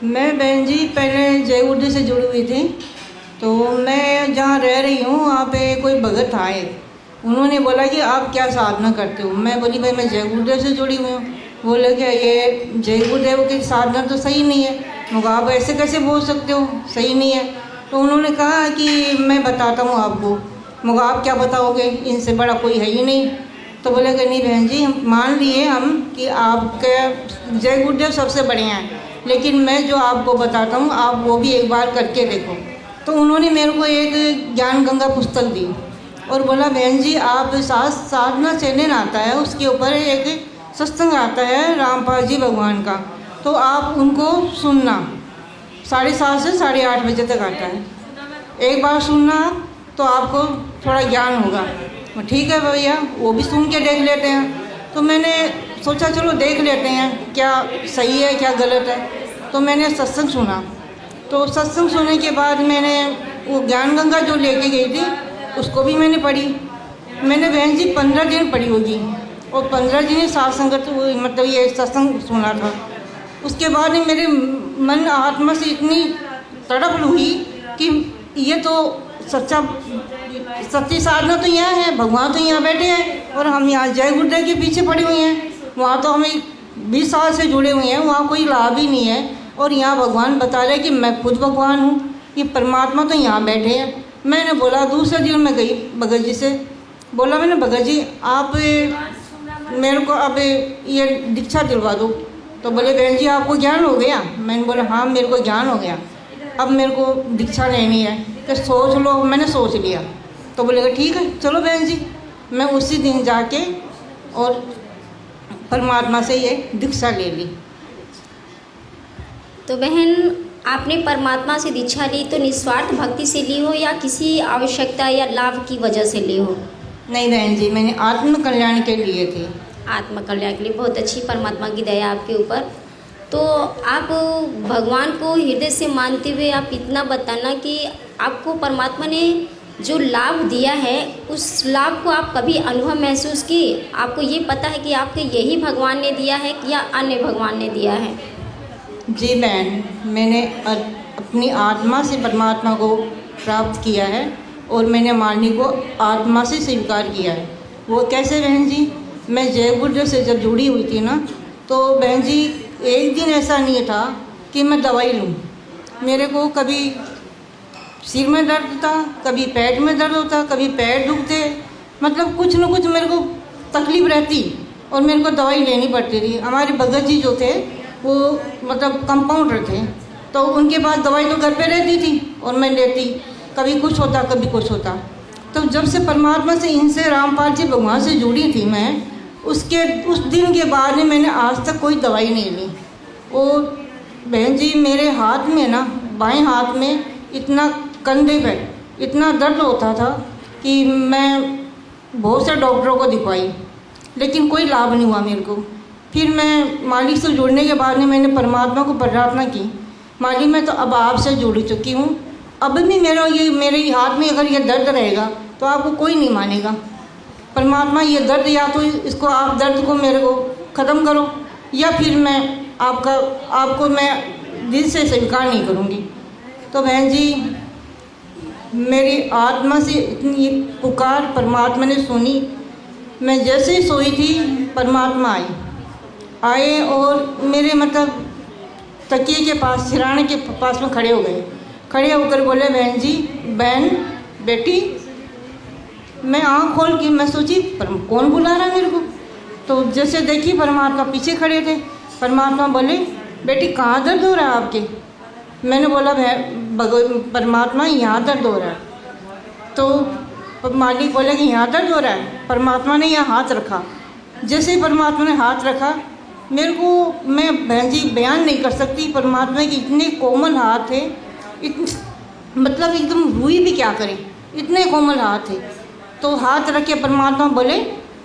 मैं बहन जी पहले जयगुरुदेव से जुड़ी हुई थी। तो मैं जहाँ रह रही हूँ वहाँ पे कोई भगत आए, उन्होंने बोला कि आप क्या साधना करते हो। मैं बोली भाई मैं जयगुरुदेव से जुड़ी हुई हूँ। बोले कि ये जयगुरुदेव की साधना तो सही नहीं है। मगर आप ऐसे कैसे बोल सकते हो, सही नहीं है। तो उन्होंने कहा कि मैं बताता हूँ आपको। मगर आप क्या बताओगे, इनसे बड़ा कोई है ही नहीं। तो बोले कि नहीं बहन जी, हम मान लिए हम कि आपके जय गुरुदेव सबसे बड़े हैं, लेकिन मैं जो आपको बताता हूँ आप वो भी एक बार करके देखो। तो उन्होंने मेरे को एक ज्ञान गंगा पुस्तक दी और बोला बहन जी आप साधना चैनल आता है, उसके ऊपर एक सत्संग आता है रामपाल जी भगवान का, तो आप उनको सुनना। 7:30 से 8:30 बजे तक आता है। एक बार सुनना तो आपको थोड़ा ज्ञान होगा। ठीक है भैया, वो भी सुन के देख लेते हैं। तो मैंने सोचा चलो देख लेते हैं क्या सही है क्या गलत है। तो मैंने सत्संग सुना। तो सत्संग सुनने के बाद मैंने वो ज्ञान गंगा जो लेके गई थी उसको भी मैंने पढ़ी। मैंने बहन जी 15 दिन पढ़ी होगी और 15 दिन साथ संगत मतलब ये सत्संग सुना था। उसके बाद मेरे मन आत्मा से इतनी तड़प हुई कि ये तो सच्चा सच्ची साधना तो यहाँ है, भगवान तो यहाँ बैठे हैं और हम यहाँ जय गुरुदेव के पीछे पड़े हुए हैं। वहाँ तो हमें 20 साल से जुड़े हुए हैं, वहाँ कोई लाभ ही नहीं है। और यहाँ भगवान बता रहे कि मैं खुद भगवान हूँ, ये परमात्मा तो यहाँ बैठे हैं। मैंने बोला, दूसरे दिन मैं गई भगत जी से, बोला मैंने, भगत जी आप मेरे को अब ये दीक्षा दिलवा दो। तो बोले, बहन जी आपको ज्ञान हो गया? मैंने बोला हाँ मेरे को ज्ञान हो गया, अब मेरे को दीक्षा लेनी है। तो सोच लो। मैंने सोच लिया। तो बोलेगा ठीक है चलो बहन जी। मैं उसी दिन जाके और परमात्मा से ये दीक्षा ले ली। तो बहन, आपने परमात्मा से दीक्षा ली तो निस्वार्थ भक्ति से ली हो या किसी आवश्यकता या लाभ की वजह से ली हो? नहीं बहन जी, मैंने आत्म कल्याण के लिए थी। आत्म कल्याण के लिए। बहुत अच्छी परमात्मा की दया आपके ऊपर। तो आप भगवान को हृदय से मानते हुए आप इतना बताना कि आपको परमात्मा ने जो लाभ दिया है उस लाभ को आप कभी अनुभव महसूस किए? आपको ये पता है कि आपको यही भगवान ने दिया है या अन्य भगवान ने दिया है? जी बहन, मैंने अपनी आत्मा से परमात्मा को प्राप्त किया है और मैंने मालिनी को आत्मा से स्वीकार किया है। वो कैसे बहन जी? मैं जय गुरुदेव से जब जुड़ी हुई थी ना, तो बहन जी एक दिन ऐसा नहीं था कि मैं दवाई लूँ। मेरे को कभी सिर में दर्द था, कभी पेट में दर्द होता, कभी पैर दुखते, मतलब कुछ न कुछ मेरे को तकलीफ़ रहती और मेरे को दवाई लेनी पड़ती थी। हमारे भगत जी जो थे वो मतलब कंपाउंडर थे, तो उनके पास दवाई तो घर पे रहती थी और मैं लेती, कभी कुछ होता कभी कुछ होता। तो जब से परमात्मा से, इनसे, रामपाल जी भगवान से जुड़ी थी मैं, उस दिन के बाद में मैंने आज तक कोई दवाई नहीं ली। और बहन जी मेरे हाथ में ना, बाएं हाथ में इतना, कंधे पे इतना दर्द होता था कि मैं बहुत से डॉक्टरों को दिखवाई, लेकिन कोई लाभ नहीं हुआ मेरे को। फिर मैं मालिक से जुड़ने के बाद में मैंने परमात्मा को प्रार्थना की, मालिक मैं तो अब आपसे जुड़ चुकी हूँ, अब भी मेरे हाथ में अगर ये दर्द रहेगा तो आपको कोई नहीं मानेगा। परमात्मा ये दर्द, या तो इसको आप दर्द को मेरे को ख़त्म करो, या फिर मैं आपको मैं दिल से स्वीकार नहीं करूँगी। तो बहन जी मेरी आत्मा से इतनी पुकार परमात्मा ने सुनी। मैं जैसे ही सोई थी परमात्मा आए और मेरे मतलब तकिए के पास, सिराने के पास में खड़े हो गए। खड़े होकर बोले, बहन जी, बहन बेटी। मैं आँख खोल के मैं सोची कौन बुला रहा है मेरे को। तो जैसे देखी परमात्मा पीछे खड़े थे। परमात्मा बोले, बेटी कहाँ दर्द हो रहा है आपके? मैंने बोला, परमात्मा यहाँ दर्द हो रहा है। तो मालिक बोले कि यहाँ दर्द हो रहा है। परमात्मा ने यहाँ हाथ रखा। जैसे ही परमात्मा ने हाथ रखा मेरे को, मैं बहन जी बयान नहीं कर सकती परमात्मा के इतने कोमल हाथ थे, मतलब एकदम रुई भी क्या करें, इतने कोमल हाथ थे। तो हाथ रख के परमात्मा बोले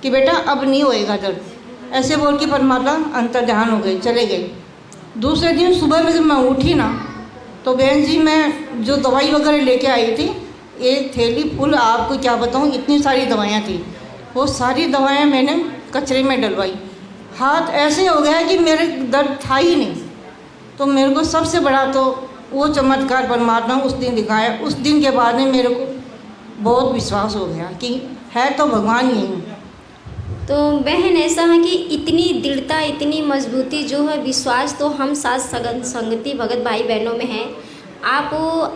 कि बेटा अब नहीं होएगा दर्द। ऐसे बोल के परमात्मा अंतर्ध्यान हो गए, चले गए। दूसरे दिन सुबह में जब मैं उठी ना, तो बहन जी मैं जो दवाई वगैरह लेके आई थी, एक थैली फुल, आपको क्या बताऊँ, इतनी सारी दवाइयाँ थी। वो सारी दवाइयाँ मैंने कचरे में डलवाई। हाथ ऐसे हो गया कि मेरे दर्द था ही नहीं। तो मेरे को सबसे बड़ा तो वो चमत्कार परमात्मा उस दिन दिखाया। उस दिन के बाद में मेरे को बहुत विश्वास हो गया कि है तो भगवान ही। तो बहन ऐसा है कि इतनी दृढ़ता, इतनी मजबूती जो है, विश्वास तो हम साथ संगति भगत भाई बहनों में है। आप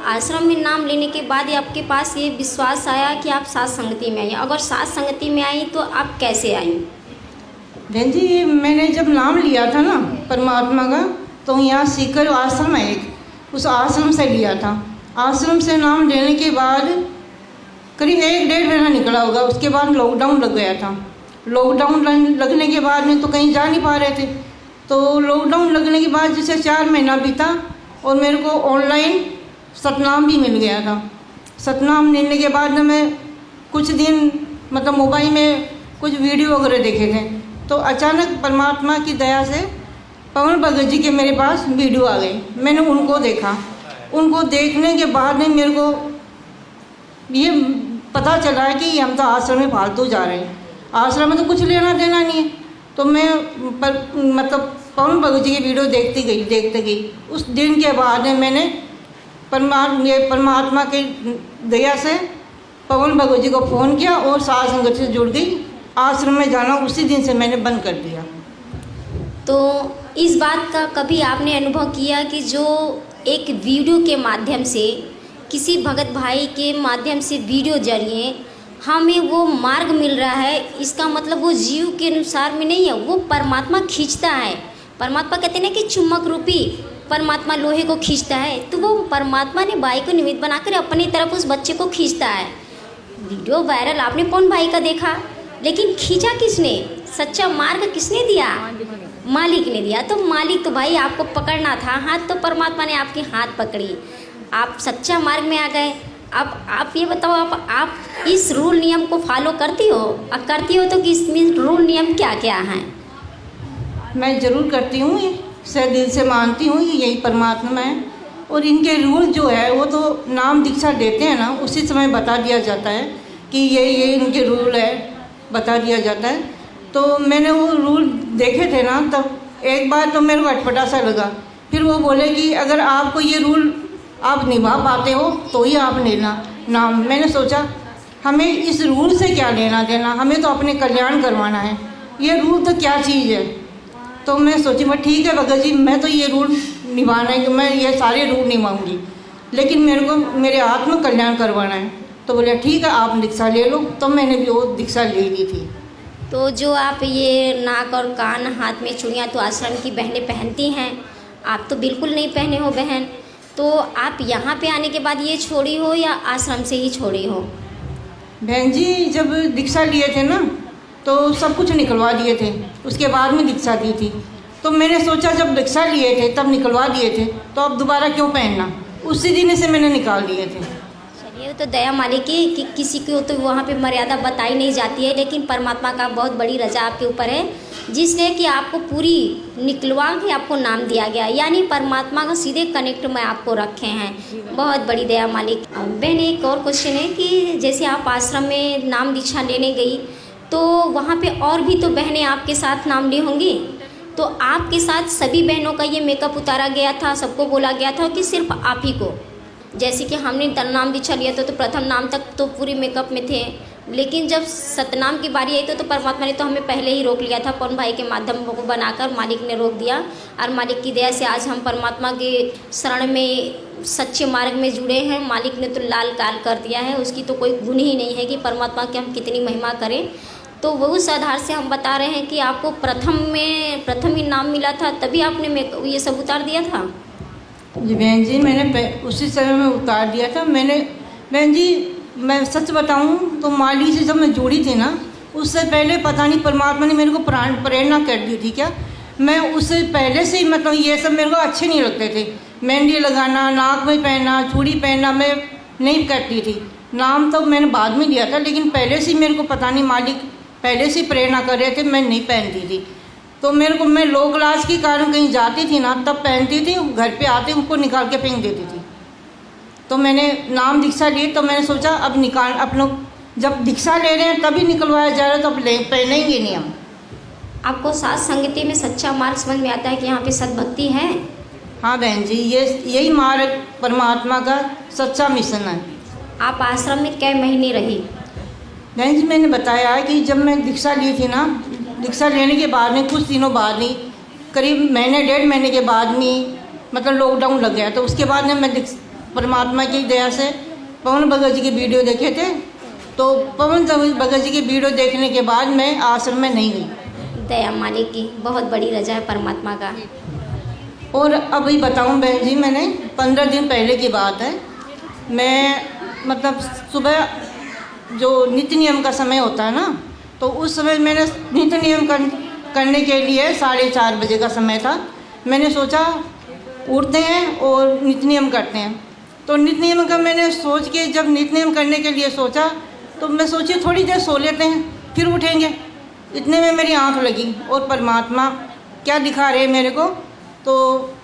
आश्रम में नाम लेने के बाद ही आपके पास ये विश्वास आया कि आप साथ संगति में आई। अगर साथ संगति में आई तो आप कैसे आई? बहन जी मैंने जब नाम लिया था ना परमात्मा का, तो यहाँ सीकर आश्रम है एक, उस आश्रम से लिया था। आश्रम से नाम लेने के बाद करीब 1-1.5 महीना निकला होगा। उसके बाद लॉकडाउन लग गया था। लॉकडाउन लगने के बाद में तो कहीं जा नहीं पा रहे थे। तो लॉकडाउन लगने के बाद जैसे 4 महीना बीता और मेरे को ऑनलाइन सतनाम भी मिल गया था। सतनाम मिलने के बाद मैं कुछ दिन मतलब मोबाइल में कुछ वीडियो वगैरह देखे थे, तो अचानक परमात्मा की दया से पवन भगत जी के मेरे पास वीडियो आ गए। मैंने उनको देखा। उनको देखने के बाद में मेरे को ये पता चला है कि हम तो आश्रम में फालतू जा रहे हैं, आश्रम में तो कुछ लेना देना नहीं है। तो मैं मतलब पवन भगत जी की वीडियो देखते गई। उस दिन के बाद में मैंने परमात्मा की दया से पवन भगवत जी को फ़ोन किया और साथ संगत से जुड़ गई। आश्रम में जाना उसी दिन से मैंने बंद कर दिया। तो इस बात का कभी आपने अनुभव किया कि जो एक वीडियो के माध्यम से, किसी भगत भाई के माध्यम से वीडियो जरिए हमें वो मार्ग मिल रहा है, इसका मतलब वो जीव के अनुसार में नहीं है, वो परमात्मा खींचता है। परमात्मा कहते हैं ना कि चुम्बक रूपी परमात्मा लोहे को खींचता है, तो वो परमात्मा ने बाई को निमित्त बनाकर अपनी तरफ उस बच्चे को खींचता है। वीडियो वायरल आपने पवन भाई का देखा, लेकिन खींचा किसने? सच्चा मार्ग किसने दिया? मालिक ने दिया। तो मालिक तो भाई आपको पकड़ना था, हाथ तो परमात्मा ने आपके हाथ पकड़ी, आप सच्चा मार्ग में आ गए। अब आप ये बताओ, आप इस रूल नियम को फॉलो करती हो? अब करती हो तो कि इसमें रूल नियम क्या क्या हैं? मैं ज़रूर करती हूँ, ये सह दिल से मानती हूँ कि यही परमात्मा है। और इनके रूल जो है वो तो नाम दीक्षा देते हैं ना, उसी समय बता दिया जाता है कि ये इनके रूल है, बता दिया जाता है। तो मैंने वो रूल देखे थे ना, तब एक बार तो मेरे को अटपटा सा लगा। फिर वो बोले कि अगर आपको ये रूल आप निभा पाते हो तो ही आप लेना नाम। मैंने सोचा हमें इस रूल से क्या लेना देना, हमें तो अपने कल्याण करवाना है, ये रूल तो क्या चीज़ है। तो मैं सोची मैं ठीक है भगत जी, मैं तो ये रूल निभाना है कि मैं ये सारे रूल निभाऊंगी, लेकिन मेरे को मेरे आत्म कल्याण करवाना है। तो बोले ठीक है आप दीक्षा ले लो। तो मैंने भी वो दीक्षा ले ली थी। तो जो आप ये नाक और कान, हाथ में चूड़ियाँ तो आश्रम की बहनें पहनती हैं, आप तो बिल्कुल नहीं पहने हो बहन। तो आप यहाँ पे आने के बाद ये छोड़ी हो या आश्रम से ही छोड़ी हो? बहन जी जब दीक्षा लिए थे ना तो सब कुछ निकलवा दिए थे, उसके बाद में दीक्षा दी थी। तो मैंने सोचा जब दीक्षा लिए थे तब निकलवा दिए थे तो अब दोबारा क्यों पहनना, उसी दिन से मैंने निकाल दिए थे। चलिए, तो दया मालिक की कि किसी को तो वहाँ पे मर्यादा बताई नहीं जाती है, लेकिन परमात्मा का बहुत बड़ी रजा आपके ऊपर है, जिसने कि आपको पूरी निकलवा के आपको नाम दिया गया, यानी परमात्मा का सीधे कनेक्ट में आपको रखे हैं। बहुत बड़ी दया मालिक। बहन एक और क्वेश्चन है कि जैसे आप आश्रम में नाम दीक्षा लेने गई तो वहाँ पे और भी तो बहनें आपके साथ नाम ली होंगी, तो आपके साथ सभी बहनों का ये मेकअप उतारा गया था, सबको बोला गया था कि सिर्फ आप ही को? जैसे कि हमने नाम दीक्षा लिया था तो प्रथम नाम तक तो पूरी मेकअप में थे, लेकिन जब सतनाम की बारी आई तो परमात्मा ने तो हमें पहले ही रोक लिया था, पवन भाई के माध्यम को बनाकर मालिक ने रोक दिया। और मालिक की दया से आज हम परमात्मा के शरण में सच्चे मार्ग में जुड़े हैं। मालिक ने तो लाल काल कर दिया है, उसकी तो कोई गुण ही नहीं है कि परमात्मा की हम कितनी महिमा करें। तो वो उस आधार से हम बता रहे हैं कि आपको प्रथम ही नाम मिला था, तभी आपने ये सब उतार दिया था? जी बहन जी, मैंने उसी समय में उतार दिया था। मैंने बहन जी मैं सच बताऊं तो माली से जब मैं जुड़ी थी ना, उससे पहले पता नहीं परमात्मा ने मेरे को प्रेरणा कर दी थी क्या, मैं उससे पहले से ही मतलब ये सब मेरे को अच्छे नहीं लगते थे। मेहंदी लगाना, नाक में पहनना, चूड़ी पहनना मैं नहीं करती थी। नाम तो मैंने बाद में लिया था, लेकिन पहले से मेरे को पता नहीं मालिक पहले से प्रेरणा कर रहे थे, मैं नहीं पहनती थी। तो मेरे को मैं लोक लाज के कारण कहीं जाती थी ना तब पहनती थी, घर पे आते उनको निकाल के फेंक देती थी। तो मैंने नाम दीक्षा ली तो मैंने सोचा अब निकाल, अपनों जब दीक्षा ले रहे हैं तभी निकलवाया जा रहा है तो अब पहनेंगे नहीं हम। आपको सात संगति में सच्चा मार्ग समझ में आता है कि यहाँ पे सद्भक्ति है? हाँ बहन जी, यही मार्ग परमात्मा का सच्चा मिशन है। आप आश्रम में कै महीने रही? बहन जी मैंने बताया कि जब मैं दीक्षा ली थी ना, दीक्षा लेने के बाद में कुछ दिनों बाद ही, करीब महीने 1.5 महीने के बाद में मतलब लॉकडाउन लग गया। तो उसके बाद में मैं परमात्मा की दया से पवन भगत जी की वीडियो देखे थे, तो पवन भगत जी की वीडियो देखने के बाद मैं आश्रम में नहीं गई। दया मालिक की बहुत बड़ी रजा है परमात्मा का। और अभी बताऊं बहन जी, मैंने 15 दिन पहले की बात है, मैं मतलब सुबह जो नित्य नियम का समय होता है ना, तो उस समय मैंने नित्य नियम करने के लिए 4:30 बजे का समय था। मैंने सोचा उठते हैं और नित्य नियम करते हैं। तो नित्य नियम का मैंने सोच के जब नित्य नियम करने के लिए सोचा तो मैं सोची थोड़ी देर सो लेते हैं फिर उठेंगे। इतने में मेरी आंख लगी और परमात्मा क्या दिखा रहे मेरे को, तो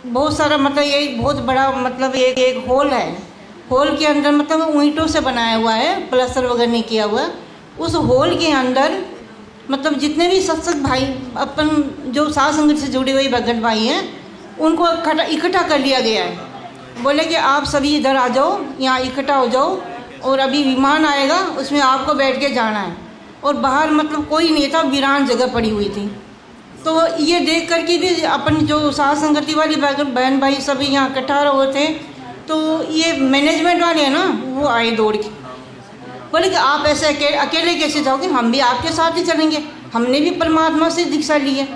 बहुत सारा मतलब ये बहुत बड़ा मतलब एक हॉल है। हॉल के अंदर मतलब ईंटों से बनाया हुआ है, प्लास्टर वगैरह नहीं किया हुआ। उस हॉल के अंदर मतलब जितने भी सत्संग भाई अपन जो साथ संगत से जुड़े हुए भगत भाई हैं उनको इकट्ठा कर लिया गया है। बोले कि आप सभी इधर आ जाओ, यहाँ इकट्ठा हो जाओ और अभी विमान आएगा, उसमें आपको बैठ के जाना है। और बाहर मतलब कोई नहीं था, वीरान जगह पड़ी हुई थी। तो ये देख कर के भी अपन जो साथ संगति वाली बहन भाई सभी यहाँ इकट्ठा हुए थे, तो ये मैनेजमेंट वाले हैं ना, वो आए दौड़ के, बोले कि आप ऐसे अकेले कैसे जाओगे, हम भी आपके साथ ही चलेंगे, हमने भी परमात्मा से दीक्षा ली है।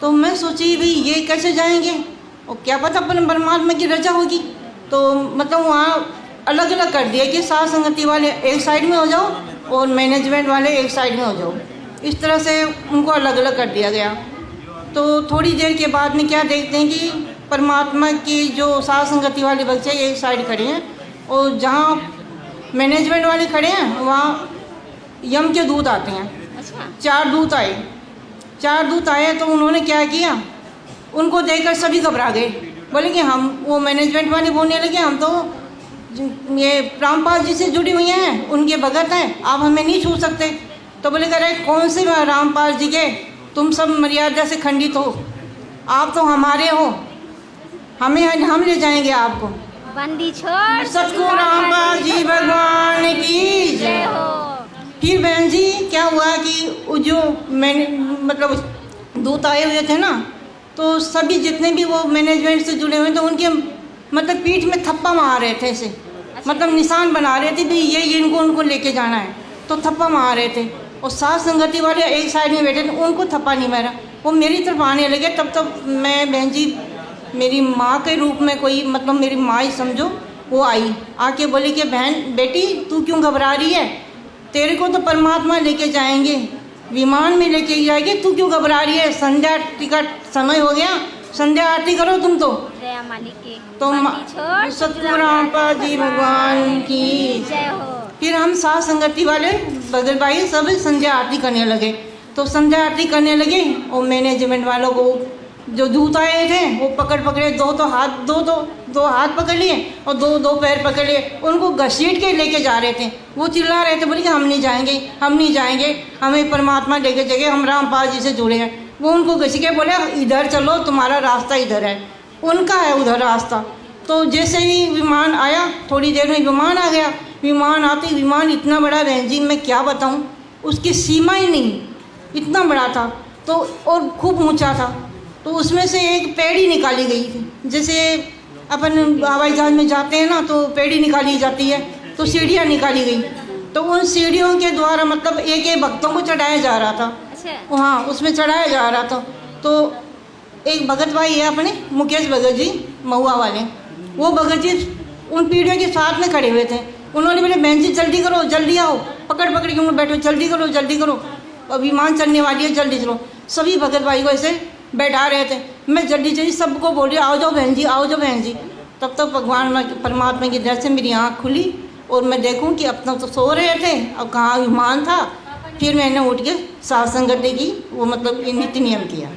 तो मैं सोची भाई ये कैसे जाएंगे, और क्या पता अपन परमात्मा की रजा होगी। तो मतलब वहाँ अलग अलग कर दिया कि साथ संगति वाले एक साइड में हो जाओ और मैनेजमेंट वाले एक साइड में हो जाओ, इस तरह से उनको अलग अलग कर दिया गया। तो थोड़ी देर के बाद में क्या देखते हैं कि परमात्मा की जो साथ संगति वाले बच्चे एक साइड खड़े हैं, और जहाँ मैनेजमेंट वाले खड़े हैं वहाँ यम के दूत आते हैं। अच्छा। 4 दूत आए तो उन्होंने क्या किया, उनको देखकर सभी घबरा गए, बोले कि हम, वो मैनेजमेंट वाले बोलने लगे हम तो ये रामपाल जी से जुड़ी हुई हैं, उनके भगत हैं, आप हमें नहीं छू सकते। तो बोले कह रहे कौन से रामपाल जी के, तुम सब मर्यादा से खंडित हो, आप तो हमारे हो, हम ले जाएंगे आपको। बंदी छोड़ सतगुरु रामपाल जी भगवान की जय हो। फिर बहन जी क्या हुआ कि जो मैंने मतलब दूत आए हुए थे ना, तो सभी जितने भी वो मैनेजमेंट से जुड़े हुए तो उनके मतलब पीठ में थप्पा मार रहे थे ऐसे, मतलब निशान बना रहे थे भी ये इनको उनको लेके जाना है, तो थप्पा मार रहे थे। और साथ संगति वाले एक साइड में बैठे थे, उनको थप्पा नहीं मारा, वो मेरी तरफ आने लगे। तब तक मैं बहन जी मेरी माँ के रूप में कोई मतलब मेरी माँ ही समझो, वो आई आके बोली कि बहन बेटी तू क्यों घबरा रही है, तेरे को तो परमात्मा लेके जाएंगे, विमान में लेके जाएंगे, तू क्यों घबरा रही है, संध्या आरती का समय हो गया, संध्या आरती करो तुम तो। दया मालिक की तो सतगुरु रामपाल जी भगवान की जय हो। फिर हम साथ संगति वाले बगल भाई सब संध्या आरती करने लगे। तो संध्या आरती करने लगे और मैनेजमेंट वालों को जो दूत आए थे वो पकड़े, दो हाथ पकड़ लिए और दो पैर पकड़ लिए, उनको घसीट के लेके जा रहे थे। वो चिल्ला रहे थे, बोले कि हम नहीं जाएंगे, हमें परमात्मा लेके जाएंगे, हम रामपाल जी से जुड़े हैं। वो उनको घसीट के बोले इधर चलो, तुम्हारा रास्ता इधर है, उनका है उधर रास्ता। तो जैसे ही विमान आया, थोड़ी देर में विमान आ गया। विमान आते विमान इतना बड़ा बहन जी, मैं क्या बताऊं, उसकी सीमा ही नहीं, इतना बड़ा था तो, और खूब ऊंचा था। तो उसमें से एक पेड़ी निकाली गई थी, जैसे अपन हवाई जहाज में जाते हैं ना तो पेड़ी निकाली जाती है, तो सीढ़ियाँ निकाली गई। तो उन सीढ़ियों के द्वारा मतलब एक भक्तों को चढ़ाया जा रहा था। अच्छा। हाँ, उसमें चढ़ाया जा रहा था। तो एक भगत भाई है अपने मुकेश भगत जी महुआ वाले, वो भगत जी उन पीढ़ियों के साथ में खड़े हुए थे। उन्होंने बोले बहन जी जल्दी करो, जल्दी आओ, पकड़ के उन्होंने बैठो, जल्दी करो, अब विमान चलने वाली है, जल्दी चलो। सभी भगत भाई को ऐसे बैठा रहे थे। मैं जल्दी सबको बोल रही आओ जाओ बहन जी। तब तक भगवान परमात्मा की दया से मेरी आँख खुली और मैं देखूं कि अपना तो सो रहे थे, अब कहाँ विमान था। फिर मैंने उठ के साथ संगति की वो मतलब नीति नियम किया।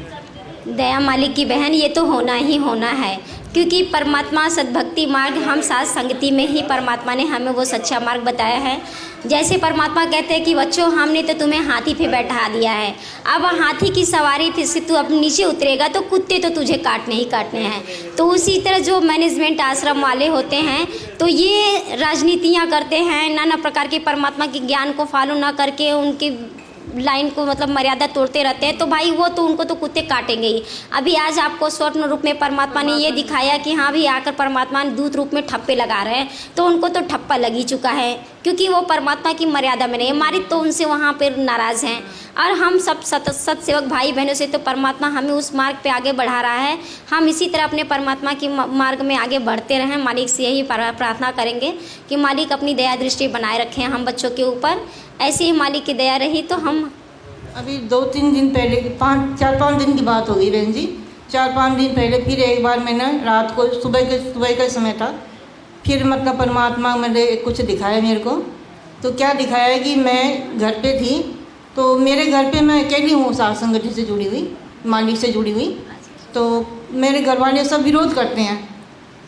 दया मालिक की बहन, ये तो होना ही होना है, क्योंकि परमात्मा सद्भक्ति मार्ग हम साथ संगति में ही परमात्मा ने हमें वो सच्चा मार्ग बताया है। जैसे परमात्मा कहते हैं कि बच्चों हमने तो तुम्हें हाथी पे बैठा दिया है, अब हाथी की सवारी पे से तू अब नीचे उतरेगा तो कुत्ते तो तुझे काटने ही काटने हैं। तो उसी तरह जो मैनेजमेंट आश्रम वाले होते हैं तो ये राजनीतियाँ करते हैं, नाना प्रकार के परमात्मा के ज्ञान को फॉलो ना करके उनकी लाइन को मतलब मर्यादा तोड़ते रहते हैं, तो भाई वो तो उनको तो कुत्ते काटेंगे ही। अभी आज आपको स्वप्न रूप में परमात्मा ने ये दिखाया कि हाँ भी आकर परमात्मा दूत रूप में ठप्पे लगा रहे हैं, तो उनको तो ठप्पा लग ही चुका है, क्योंकि वो परमात्मा की मर्यादा में नहीं, हमारी तो उनसे वहाँ पर नाराज़ हैं। और हम सब सत सेवक भाई बहनों से तो परमात्मा हमें उस मार्ग पे आगे बढ़ा रहा है। हम इसी तरह अपने परमात्मा के मार्ग में आगे बढ़ते रहें। मालिक से यही प्रार्थना करेंगे कि मालिक अपनी दया दृष्टि बनाए रखें हम बच्चों के ऊपर। ऐसे ही मालिक की दया रही तो हम अभी 2-3 दिन पहले 4-5 दिन की बात हो गई बहन जी। 4-5 दिन पहले फिर एक बार मैंने रात को सुबह का समय था, फिर मतलब परमात्मा मैंने कुछ दिखाया मेरे को। तो क्या दिखाया कि मैं घर पे थी, तो मेरे घर पे मैं अकेली हूँ साथ संगठन से जुड़ी हुई, मालिक से जुड़ी हुई। तो मेरे घर वाले सब विरोध करते हैं,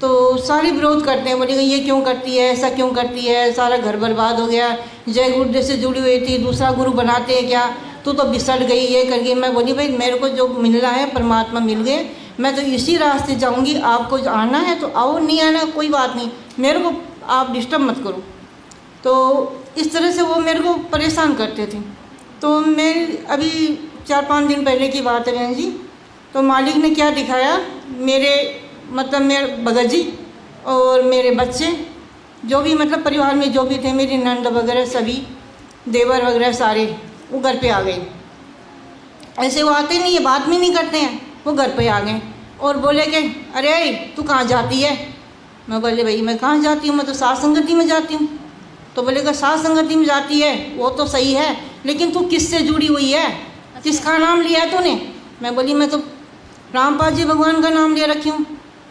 तो सारे विरोध करते हैं, बोले ये क्यों करती है, ऐसा क्यों करती है, सारा घर बर्बाद हो गया, जय गुरुदेव से जुड़ी हुई थी, दूसरा गुरु बनाते हैं क्या, तू तो बिसर गई, ये कर गई। मैं बोली भाई मेरे को जो मिलना है परमात्मा मिल गए, मैं तो इसी रास्ते जाऊंगी, आपको आना है तो आओ, नहीं आना कोई बात नहीं, मेरे को आप डिस्टर्ब मत करो। तो इस तरह से वो मेरे को परेशान करते थे। तो मैं अभी 4-5 दिन पहले की बात है बहन जी, तो मालिक ने क्या दिखाया, मेरे भगत जी और मेरे बच्चे जो भी परिवार में जो भी थे, मेरी नंद वगैरह सभी देवर वगैरह सारे वो घर पे आ गए। ऐसे वो आते नहीं है, बात भी नहीं करते हैं, वो घर पे आ गए और बोले कि अरे तू कहाँ जाती है। मैं बोले भाई मैं कहाँ जाती हूँ, मैं तो साथ संगति में जाती हूँ। तो बोले कि साथ संगति में जाती है वो तो सही है, लेकिन तू किससे जुड़ी हुई है, किसका नाम लिया है तूने। मैं बोली मैं तो रामपाल जी भगवान का नाम ले रखी हूँ।